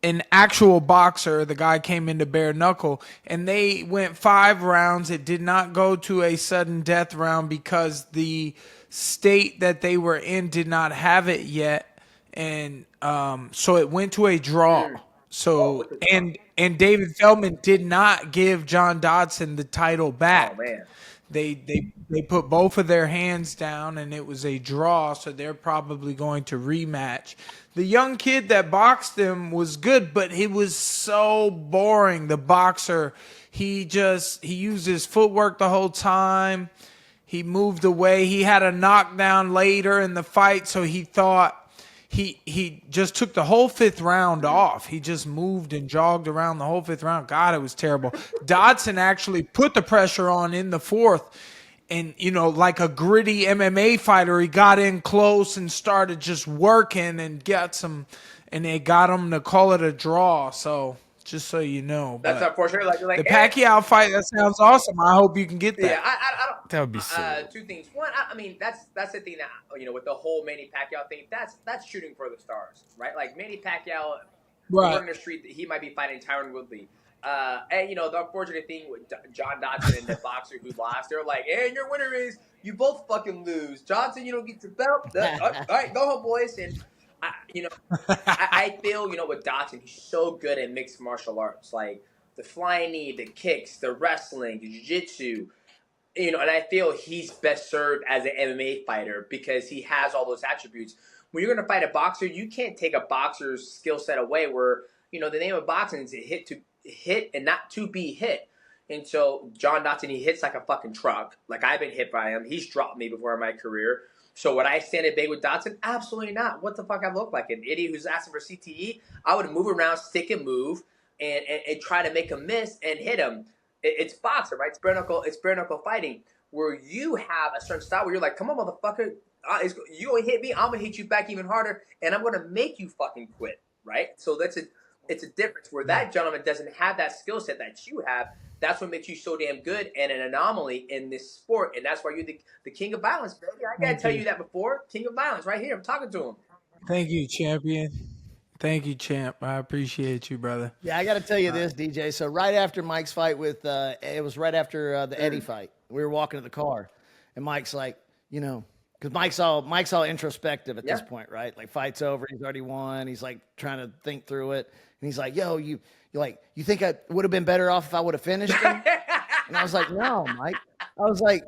an actual boxer, the guy came into bare knuckle, and they went 5 rounds. It did not go to a sudden death round because the state that they were in did not have it yet, and so it went to a draw. So and David Feldman did not give John Dodson the title back. Oh man. They put both of their hands down and it was a draw, so they're probably going to rematch. The young kid that boxed him was good, but he was so boring. The boxer, he used his footwork the whole time. He moved away. He had a knockdown later in the fight, so he thought he just took the whole 5th round off. He just moved and jogged around the whole 5th round. God, it was terrible. Dodson actually put the pressure on in the 4th. And, like a gritty MMA fighter, he got in close and started just working and they got him to call it a draw. So just so you know. That's unfortunate. Like the Pacquiao fight, that sounds awesome. I hope you can get that. Yeah, I don't. That would be silly. 2 things. One, I mean, that's the thing that with the whole Manny Pacquiao thing. That's shooting for the stars, right? Like Manny Pacquiao, right on the street, he might be fighting Tyron Woodley. And the unfortunate thing with John Dodson and the boxer who lost, they're like, "And your winner is you both fucking lose, Johnson. You don't get your belt. All right, go home, boys." And I feel, with Dodson, he's so good at mixed martial arts, like the flying knee, the kicks, the wrestling, the jiu-jitsu, and I feel he's best served as an MMA fighter because he has all those attributes. When you're going to fight a boxer, you can't take a boxer's skill set away where, the name of boxing is to hit and not to be hit. And so John Dodson, he hits like a fucking truck. Like I've been hit by him. He's dropped me before in my career. So would I stand at bay with Dodson? Absolutely not. What the fuck I look like? An idiot who's asking for CTE? I would move around, stick and move, and try to make him miss and hit him. It's boxing, right? It's bare knuckle fighting, where you have a certain style where you're like, come on, motherfucker. You gonna hit me? I'm gonna hit you back even harder, and I'm gonna make you fucking quit, right? So it's a difference where that gentleman doesn't have that skill set that you have. That's what makes you so damn good and an anomaly in this sport. And that's why you're the king of violence, baby. I got to tell you that before. King of violence right here. I'm talking to him. Thank you, champion. Thank you, champ. I appreciate you, brother. Yeah, I got to tell you this, DJ. So right after Mike's fight with it was right after the Eddie fight. We were walking to the car. And Mike's like, because Mike's all introspective at this point, right? Like fight's over. He's already won. He's like trying to think through it. And he's like, yo, you think I would have been better off if I would have finished him? And I was like, no, Mike. Honestly,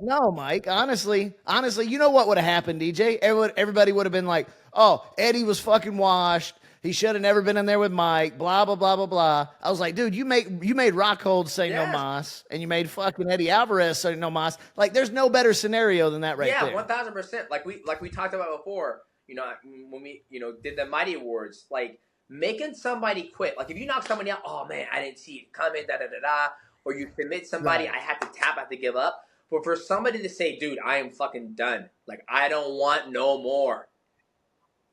you know what would have happened, DJ? Everybody would have been like, oh, Eddie was fucking washed. He should have never been in there with Mike, blah, blah, blah, blah, blah. I was like, dude, you made Rockhold say no mas, and you made fucking Eddie Alvarez say no mas. Like, there's no better scenario than that there. Yeah, 1,000%. Like we talked about before, when we, did the Mighty Awards, like, Making somebody quit. Like if you knock somebody out, oh man, I didn't see it coming, da-da-da-da. Or you submit somebody, I have to tap, I have to give up. But for somebody to say, dude, I am fucking done. Like, I don't want no more.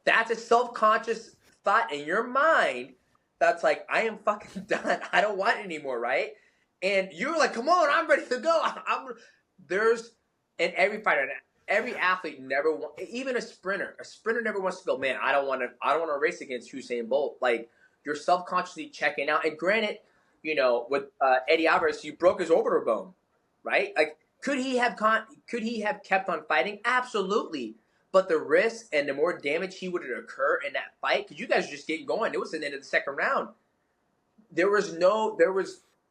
That's a self-conscious thought in your mind that's like, I am fucking done. I don't want it anymore, right? And you're like, come on, I'm ready to go. And every fighter, every athlete never even a sprinter never wants to go, man, I don't want to race against Usain Bolt. Like, you're self-consciously checking out. And granted, with Eddie Alvarez, you broke his orbital bone, right? Like, could he have kept on fighting? Absolutely. But the risk and the more damage he would occur in that fight, because you guys are just getting going. It was the end of the second round.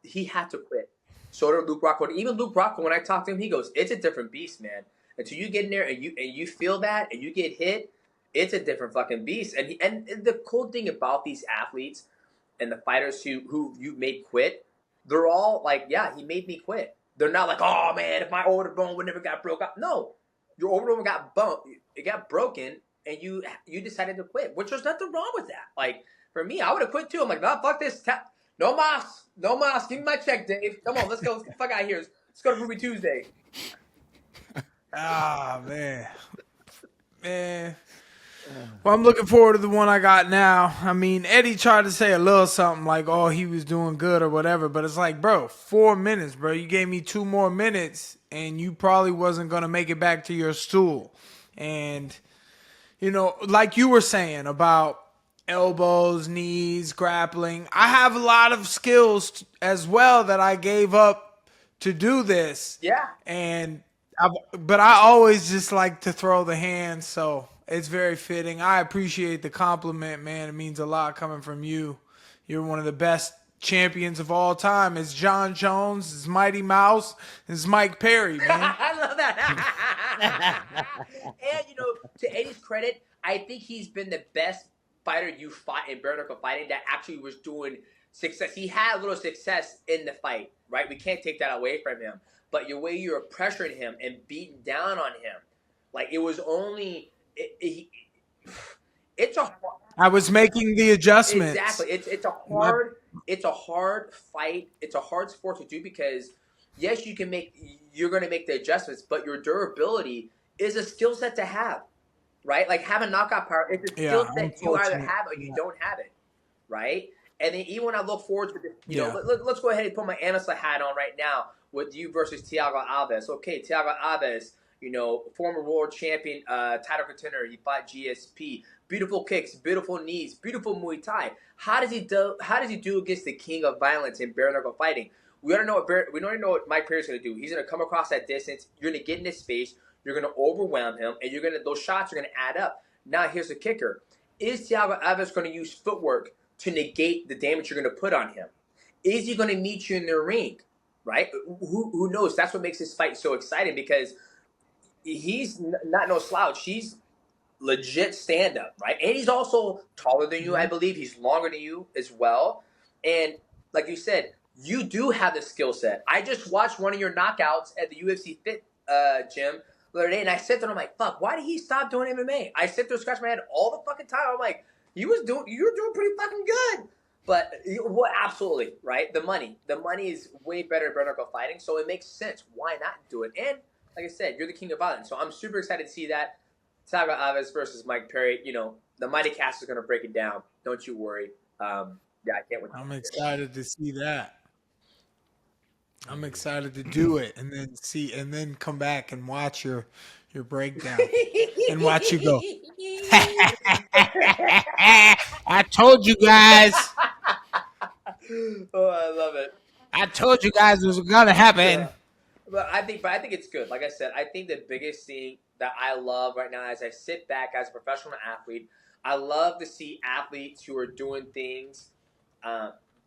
He had to quit. So did Luke Rockhold. Even Luke Rockhold, when I talked to him, he goes, it's a different beast, man. Until you get in there and you feel that and you get hit, it's a different fucking beast. And the cool thing about these athletes and the fighters who you made quit, they're all like, yeah, he made me quit. They're not like, oh man, if my orbital bone would never got broke up. No, your orbital bone got bumped, it got broken, and you decided to quit, which there's nothing wrong with that. Like for me, I would have quit too. I'm like, nah, fuck this. No mas. Give me my check, Dave. Come on, let's go. Let's get the fuck out of here. Let's go to Ruby Tuesday. Ah, man. Well, I'm looking forward to the one I got now. I mean, Eddie tried to say a little something like, oh, he was doing good or whatever. But it's like, bro, 4 minutes, bro. You gave me 2 more minutes, and you probably wasn't going to make it back to your stool. And, like you were saying about elbows, knees, grappling, I have a lot of skills as well that I gave up to do this. Yeah. But I always just like to throw the hands, so it's very fitting. I appreciate the compliment, man. It means a lot coming from you. You're one of the best champions of all time. It's John Jones, it's Mighty Mouse, it's Mike Perry, man. I love that. And, to Eddie's credit, I think he's been the best fighter you fought in bare knuckle fighting that actually was doing success. He had a little success in the fight, right? We can't take that away from him. But your way you were pressuring him and beating down on him, like it was only it's a. I was making the adjustments. Exactly. It's a hard fight. It's a hard sport to do because yes, you're going to make the adjustments, but your durability is a skill set to have, right? Like having knockout power is a skill set you either have or you don't have it, right? And then even when I look forward to this, let's go ahead and put my analyst hat on right now with you versus Thiago Alves. Okay, Thiago Alves, former world champion, title contender. He fought GSP. Beautiful kicks, beautiful knees, beautiful Muay Thai. How does he do against the king of violence in bare knuckle fighting? We already know what Mike Perry's going to do. He's going to come across that distance. You're going to get in his space. You're going to overwhelm him, and those shots are going to add up. Now here's the kicker: is Thiago Alves going to use footwork to negate the damage you're going to put on him? Is he going to meet you in the ring? Right? Who knows? That's what makes this fight so exciting because he's not no slouch. He's legit stand-up, right? And he's also taller than you, I believe. He's longer than you as well. And like you said, you do have the skill set. I just watched one of your knockouts at the UFC Fit gym the other day, and I sit there and I'm like, fuck, why did he stop doing MMA? I sit there and scratch my head all the fucking time. I'm like, you were doing pretty fucking good. But absolutely, right? The money is way better at bare knuckle fighting, so it makes sense. Why not do it? And like I said, you're the king of violence, so I'm super excited to see that. Thiago Alves versus Mike Perry. The Mighty Cast is going to break it down. Don't you worry. I can't wait. I'm excited to see that. I'm excited to do it and then come back and watch your breakdown and watch you go. I told you guys. Oh, I love it. I told you guys it was gonna happen. Yeah. But I think it's good. Like I said, I think the biggest thing that I love right now as I sit back as a professional athlete, I love to see athletes who are doing things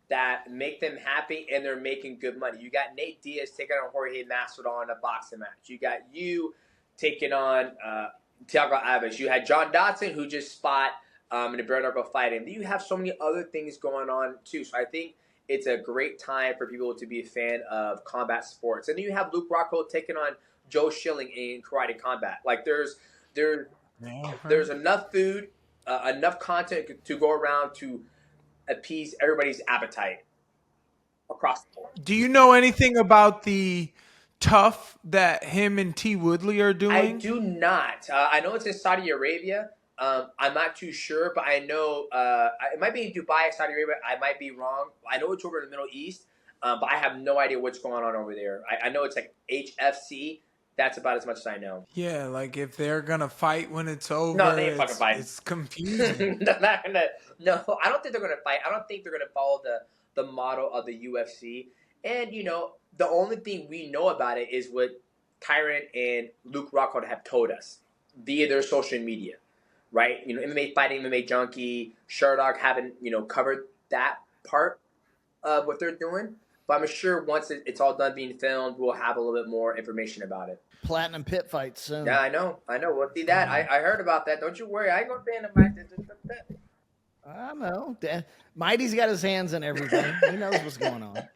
that make them happy and they're making good money. You got Nate Diaz taking on Jorge Masvidal in a boxing match. You got you taking on Thiago Alves. You had John Dodson who just fought in the bare knuckle fighting. You have so many other things going on too. So I think it's a great time for people to be a fan of combat sports. And then you have Luke Rockhold taking on Joe Schilling in karate combat. Like there's enough food enough content to go around to appease everybody's appetite across the board. Do you know anything about the tough that him and T. Woodley are I doing? do not. I know it's in Saudi Arabia. I'm not too sure, but I know it might be in Dubai, Saudi Arabia. I might be wrong. I know it's over in the Middle East, but I have no idea what's going on over there. I know it's like HFC. That's about as much as I know. Yeah, like if they're gonna fight when it's over, No, they ain't fucking fighting. It's confusing. No, I don't think they're gonna fight. I don't think they're gonna follow the model of the UFC. And the only thing we know about it is what Tyron and Luke Rockhold have told us via their social media, right? MMA Fighting, MMA Junkie, Sherdog haven't covered that part of what they're doing. But I'm sure once it's all done being filmed, we'll have a little bit more information about it. Platinum pit fight soon. Yeah, I know. We'll see that. I heard about that. Don't you worry. I ain't gonna stand about that. I know. Mighty's got his hands in everything. He knows what's going on.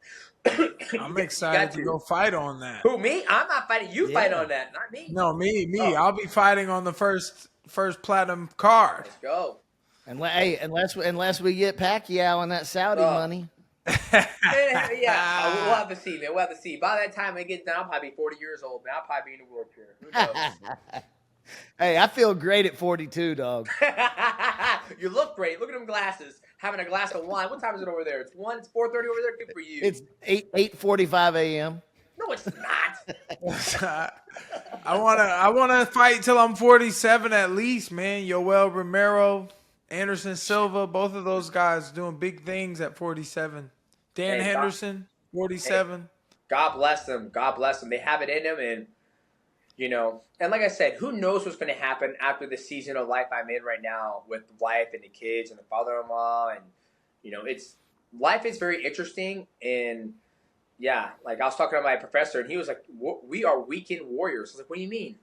I'm excited to go fight on that. Who, me? I'm not fighting. You fight on that, not me. No, me. Oh. I'll be fighting on the first platinum card. Let's go. Unless we get Pacquiao and that Saudi money. Yeah, we'll have to see, man. We'll have to see. By that time it gets done, I'll probably be 40 years old, man. I'll probably be in a wheelchair. Who knows? Hey, I feel great at 42, dog. You look great. Look at them glasses. Having a glass of wine. What time is it over there? It's 4:30 over there. Good for you. It's 8:45 a.m. No, it's not. I wanna fight till I'm 47 at least, man. Yoel Romero, Anderson Silva, both of those guys doing big things at 47. Dan Henderson, 47. Hey, God bless them. God bless them. They have it in them, and and like I said, who knows what's going to happen after the season of life I'm in right now with the wife and the kids and the father-in-law, and life is very interesting. And yeah, like I was talking to my professor, and he was like, "We are weekend warriors." I was like, "What do you mean?"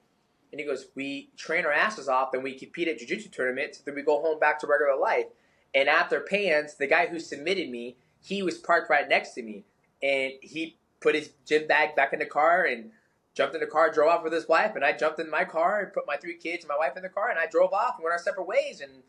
And he goes, "We train our asses off, and we compete at jiu-jitsu tournaments, then we go home back to regular life." And after Pans, the guy who submitted me, he was parked right next to me, and he put his gym bag back in the car and jumped in the car, drove off with his wife, and I jumped in my car and put my 3 kids and my wife in the car, and I drove off and went our separate ways, and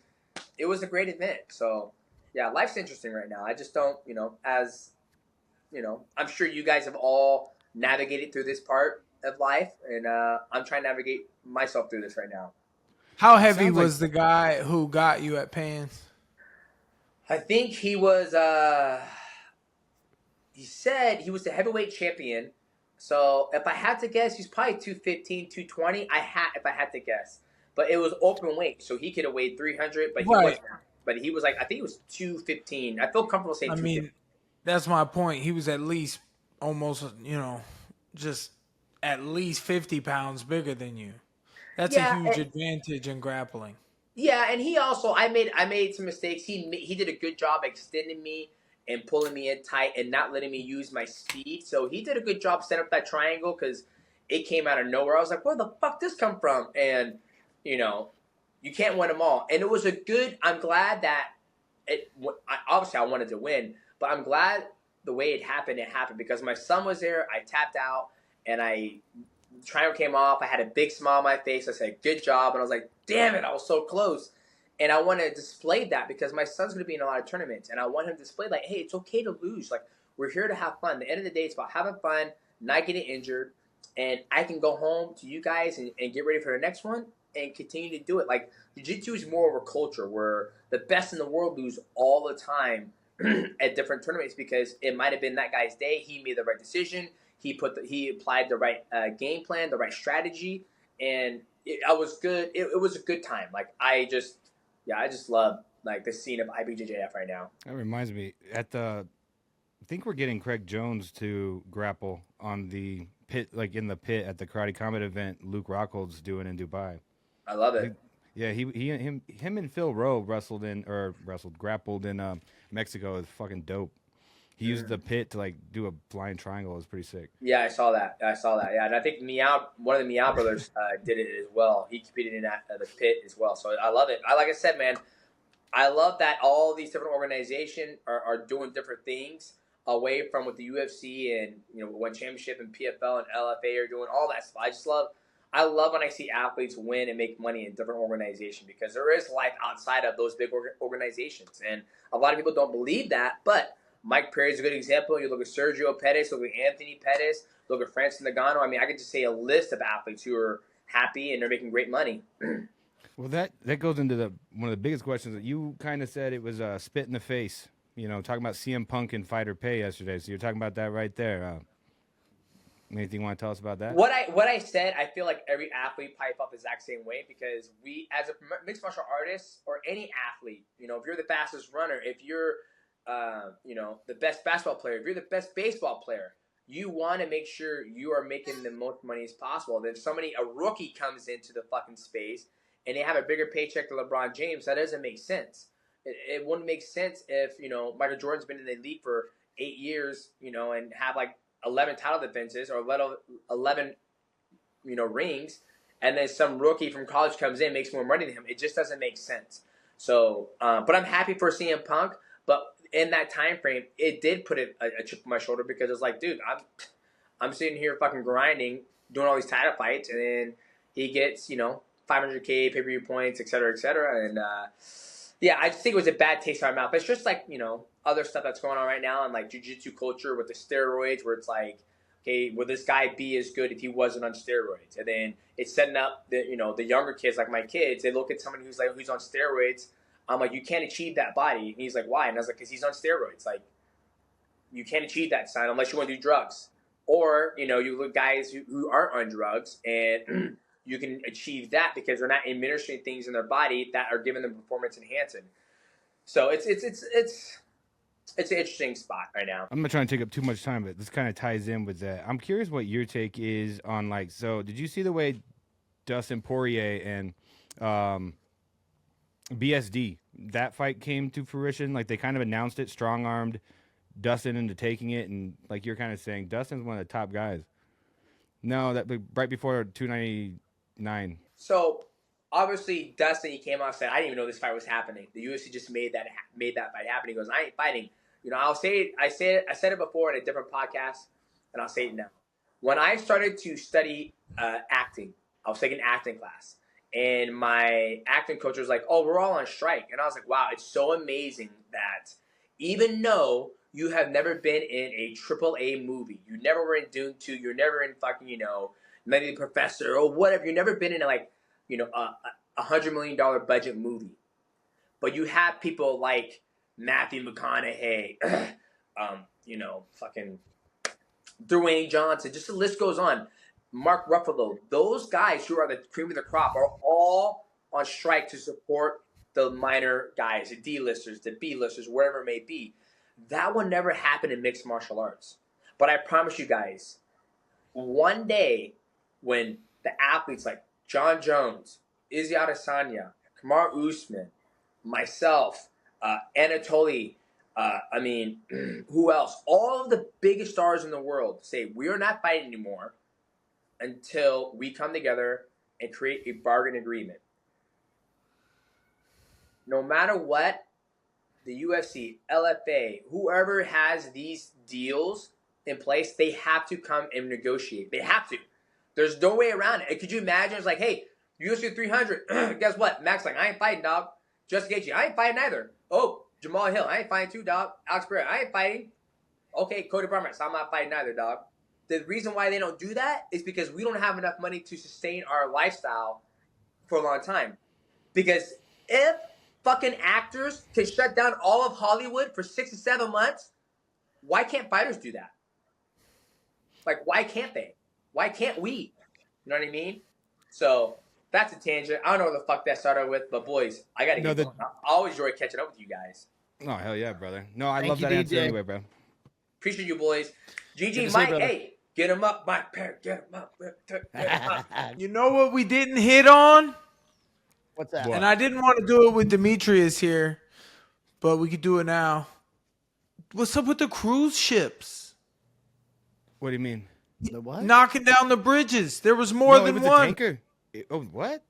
it was a great event. So, yeah, life's interesting right now. I just don't, I'm sure you guys have all navigated through this part of life, and I'm trying to navigate myself through this right now. How heavy was the guy who got you at Pans? I think he was, he said he was the heavyweight champion. So if I had to guess, he's probably 215, 220. If I had to guess. But it was open weight, so he could have weighed 300, but he wasn't. But he was I think he was 215. I feel comfortable saying 215. I mean, that's my point. He was at least almost, just at least 50 pounds bigger than you. That's a huge advantage in grappling. Yeah, and he also, I made some mistakes. He did a good job extending me and pulling me in tight and not letting me use my speed. So he did a good job setting up that triangle because it came out of nowhere. I was like, where the fuck this come from? And, you can't win them all. And it was I'm glad that obviously I wanted to win, but I'm glad the way it happened because my son was there. I tapped out and triangle came off. I had a big smile on my face. I said, good job. And I was like, damn it, I was so close. And I want to display that because my son's going to be in a lot of tournaments. And I want him to display hey, it's okay to lose. We're here to have fun. At the end of the day, it's about having fun, not getting injured. And I can go home to you guys and get ready for the next one and continue to do it. Jiu-jitsu is more of a culture where the best in the world lose all the time at different tournaments because it might have been that guy's day. He made the right decision. He applied the right game plan, the right strategy. And it was good. It was a good time. I just love the scene of IBJJF right now. That reminds me, I think we're getting Craig Jones to grapple on the pit, in the pit at the Karate Combat event Luke Rockhold's doing in Dubai. I love it. Him and Phil Rowe grappled in Mexico. Is fucking dope. He used the pit to do a flying triangle. It was pretty sick. Yeah, I saw that. Yeah, and I think one of the Meow brothers did it as well. He competed in the pit as well. So I love it. Like I said, man, I love that all these different organizations are doing different things away from what the UFC and One Championship and PFL and LFA are doing. All that stuff. I love when I see athletes win and make money in different organizations because there is life outside of those big organizations. And a lot of people don't believe that, but Mike Perry is a good example. You look at Sergio Pettis, look at Anthony Pettis, look at Francis Ngannou. I mean, I could just say a list of athletes who are happy and they're making great money. Well, that goes into one of the biggest questions that you kind of said it was a spit in the face. You know, talking about CM Punk and fighter pay yesterday. So you're talking about that right there. Anything you want to tell us about that? What I said, I feel like every athlete probably felt the exact same way because we, as a mixed martial artist or any athlete, you know, if you're the fastest runner, if you're, you know, the best basketball player, if you're the best baseball player, you want to make sure you are making the most money as possible. Then a rookie comes into the fucking space and they have a bigger paycheck than LeBron James, that doesn't make sense. It wouldn't make sense if, you know, Michael Jordan's been in the league for 8 years, you know, and have like 11 title defenses or 11, you know, rings, and then some rookie from college comes in, makes more money than him. It just doesn't make sense. So, but I'm happy for CM Punk. But in that time frame, it did put a chip on my shoulder because it's like, dude, I'm sitting here fucking grinding, doing all these title fights, and then he gets, you know, 500K pay-per-view points, et cetera, and yeah, I just think it was a bad taste in my mouth. It's just like, you know, other stuff that's going on right now in like jiu-jitsu culture with the steroids where it's like, okay, would this guy be as good if he wasn't on steroids? And then it's setting up the, you know, the younger kids, like my kids, they look at someone who's on steroids. I'm like, you can't achieve that body. And he's like, why? And I was like, because he's on steroids. Like, you can't achieve that, son, unless you want to do drugs. Or, you know, you look at guys who aren't on drugs and you can achieve that because they're not administering things in their body that are giving them performance enhancing. So it's an interesting spot right now. I'm not trying to take up too much time, but this kind of ties in with that. I'm curious what your take is on, like, so did you see the way Dustin Poirier and BSD, that fight came to fruition? Like, they kind of announced it, strong-armed Dustin into taking it, and like you're kind of saying, Dustin's one of the top guys. No, that right before 299. So obviously Dustin, he came out and said, I didn't even know this fight was happening. The UFC just made that fight happen. He goes, I ain't fighting. You know, I said it before in a different podcast, and I'll say it now. When I started to study acting, I was taking acting class, and my acting coach was like, "Oh, we're all on strike," and I was like, "Wow, it's so amazing that even though you have never been in a AAA movie, you never were in Dune 2, you're never in fucking, you know, maybe The Professor or whatever, you've never been in like, you know, a $100 million budget movie, but you have people like Matthew McConaughey, you know, fucking Dwayne Johnson, just the list goes on. Mark Ruffalo, those guys who are the cream of the crop are all on strike to support the minor guys, the D-listers, the B-listers, wherever it may be. That will never happen in mixed martial arts. But I promise you guys, one day when the athletes like John Jones, Izzy Adesanya, Kamaru Usman, myself, Anatoly, I mean, who else? All of the biggest stars in the world say, we are not fighting anymore until we come together and create a bargain agreement. No matter what, the UFC, LFA, whoever has these deals in place, they have to come and negotiate. They have to. There's no way around it. Could you imagine? It's like, hey, UFC 300, guess what? Max like, I ain't fighting, dog. Justin Gaethje, I ain't fighting either. Oh, Jamal Hill, I ain't fighting too, dog. Alex Pereira, I ain't fighting. Okay, Cody Barnes, I'm not fighting either, dog. The reason why they don't do that is because we don't have enough money to sustain our lifestyle for a long time. Because if fucking actors can shut down all of Hollywood for 6 to 7 months, why can't fighters do that? Like, why can't they? Why can't we? You know what I mean? So that's a tangent. I don't know what the fuck that started with, but boys, I gotta get going. I always enjoy catching up with you guys. Oh, hell yeah, brother. No, I love that answer anyway, bro. Appreciate you, boys. GG, Mike, hey, get him up, Mike. Get him up. You know what we didn't hit on? What's that? What? And I didn't want to do it with Demetrious here, but we could do it now. What's up with the cruise ships? What do you mean? The what? Knocking down the bridges. There was more than it was one. a tanker. Oh, what?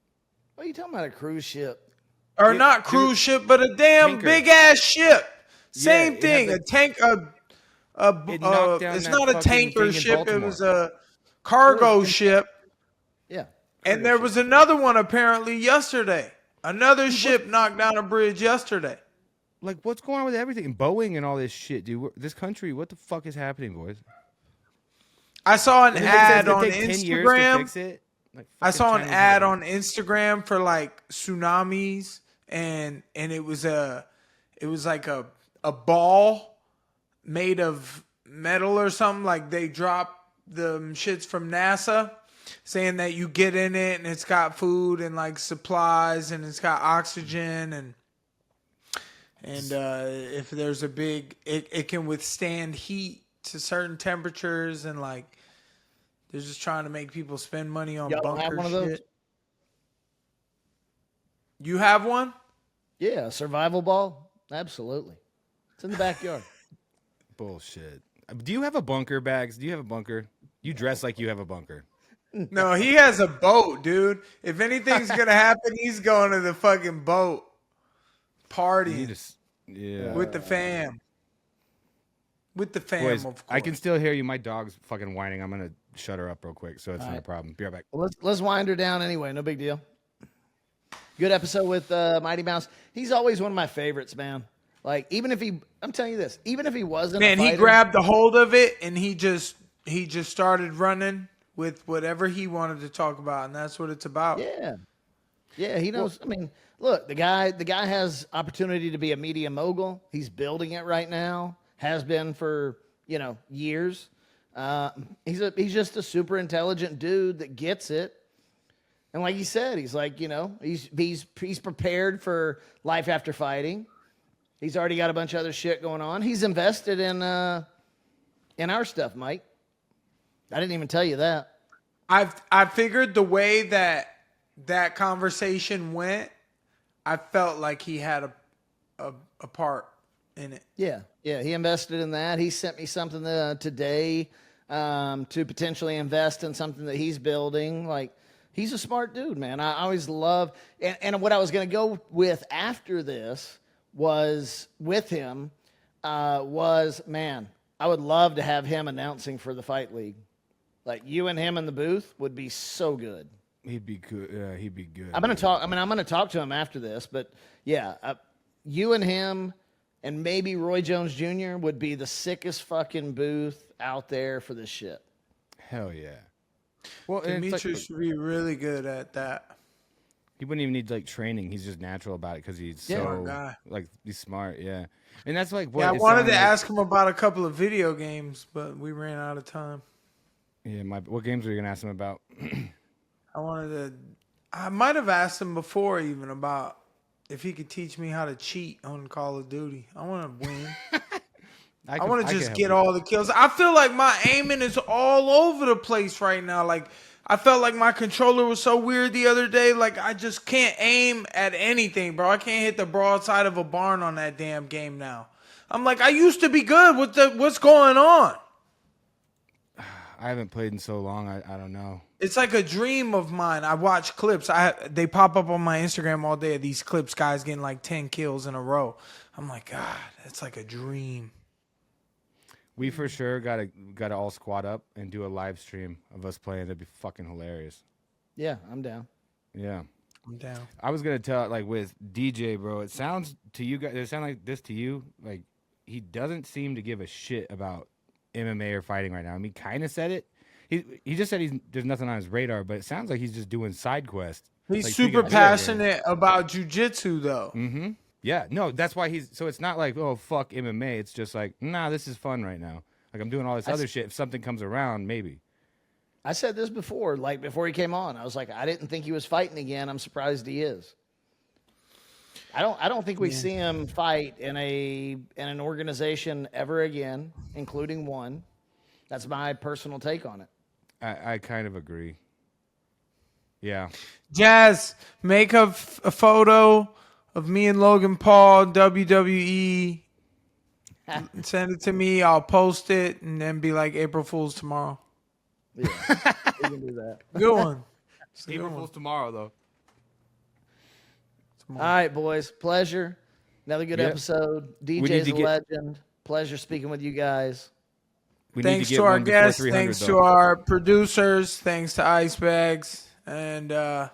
What are you talking about? A cruise ship? Or not cruise ship, but a damn tanker. big ass ship. Same it thing. had A tank. It knocked down It's that not a fucking tanker thing in ship. It Baltimore. was a cargo ship. Yeah. And there was another one apparently yesterday. Another ship knocked down a bridge yesterday. Like, what's going on with everything? And Boeing and all this shit, dude. This country, what the fuck is happening, boys? I saw an ad on 10 years to Instagram. fix it? Like, I saw an fucking ad China's on Instagram for like tsunamis, and it was like a ball made of metal or something. Like they dropped the shits from NASA, saying that you get in it and it's got food and like supplies and it's got oxygen and if there's a big, it can withstand heat to certain temperatures, and like they're just trying to make people spend money on Y'all don't bunker have one of shit. those? You have one? Yeah, a survival ball. Absolutely, it's in the backyard. bullshit. Do you have a bunker, Bags? Do you have a bunker? You dress like you have a bunker. No, he has a boat, dude. If anything's gonna happen, he's going to the fucking boat, partying with the fam. With the fam, Boys, of course. I can still hear you. My dog's fucking whining. I'm gonna shut her up real quick, so it's not a problem. Be right back. Well, let's wind her down anyway. No big deal. Good episode with Mighty Mouse. He's always one of my favorites, man. Like, even if I'm telling you this, even if he wasn't a Man, fighter, he grabbed a hold of it and he just started running with whatever he wanted to talk about, and that's what it's about. Yeah, he knows. I mean, look, the guy has opportunity to be a media mogul. He's building it right now. Has been for years. He's just a super intelligent dude that gets it. And like you said, he's like, he's prepared for life after fighting. He's already got a bunch of other shit going on. He's invested in our stuff, Mike. I didn't even tell you that. I figured the way that conversation went, I felt like he had a part in it. Yeah, he invested in that. He sent me something today to potentially invest in something that he's building. Like, he's a smart dude, man. I always love, and what I was going to go with after this was with him man, I would love to have him announcing for the Fight League. Like, you and him in the booth would be so good. He'd be good. Yeah, he'd be good. I'm going to talk to him after this, but yeah, you and him and maybe Roy Jones Jr. would be the sickest fucking booth out there for this shit. Hell yeah. Well, Demetrious would be really good at that. He wouldn't even need training. He's just natural about it because he's he's smart. Yeah, and that's like what. Yeah, I wanted to ask him about a couple of video games, but we ran out of time. Yeah, what games were you gonna ask him about? I might have asked him before even about if he could teach me how to cheat on Call of Duty. I want to win. I want to just get all the kills. I feel like my aiming is all over the place right now. Like, I felt like my controller was so weird the other day. Like, I just can't aim at anything, bro. I can't hit the broadside of a barn on that damn game now. I'm like, I used to be good. What's going on? I haven't played in so long. I don't know. It's like a dream of mine. I watch clips. They pop up on my Instagram all day of these clips, guys getting like 10 kills in a row. I'm like, God, it's like a dream. We for sure gotta all squat up and do a live stream of us playing. That'd be fucking hilarious. Yeah, I'm down. Yeah, I'm down. I was gonna tell, like, with DJ, bro. It sounds to you guys. Does it sound like this to you? Like, he doesn't seem to give a shit about MMA or fighting right now. I mean, kind of said it. He just said there's nothing on his radar, but it sounds like he's just doing side quests. He's like, super passionate about jiu-jitsu, though. Mm-hmm. Yeah, no, that's why so it's not like, oh, fuck MMA. It's just like, nah, this is fun right now. Like, I'm doing all this other shit. If something comes around, maybe. I said this before, like before he came on. I was like, I didn't think he was fighting again. I'm surprised he is. I don't think we see him fight in an organization ever again, including one. That's my personal take on it. I kind of agree. Yeah. Jazz, make a photo of me and Logan Paul, WWE. Send it to me. I'll post it and then be like, April Fool's tomorrow. Yeah, we can do that. Good one. April Fool's tomorrow, though. All right, boys. Pleasure. Another good episode. DJ's a legend. Pleasure speaking with you guys. Thanks to our guests. Thanks to our producers. Thanks to Ice Bags. And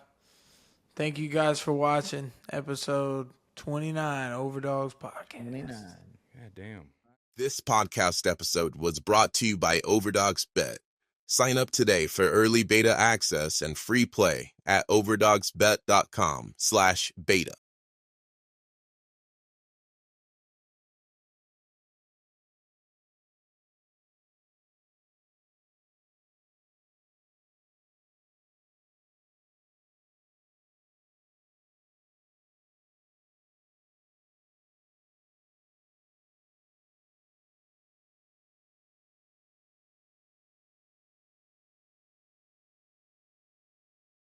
thank you guys for watching episode 29, Overdogs Podcast. 29. God damn. This podcast episode was brought to you by Overdogs Bet. Sign up today for early beta access and free play at overdogsbet.com/beta.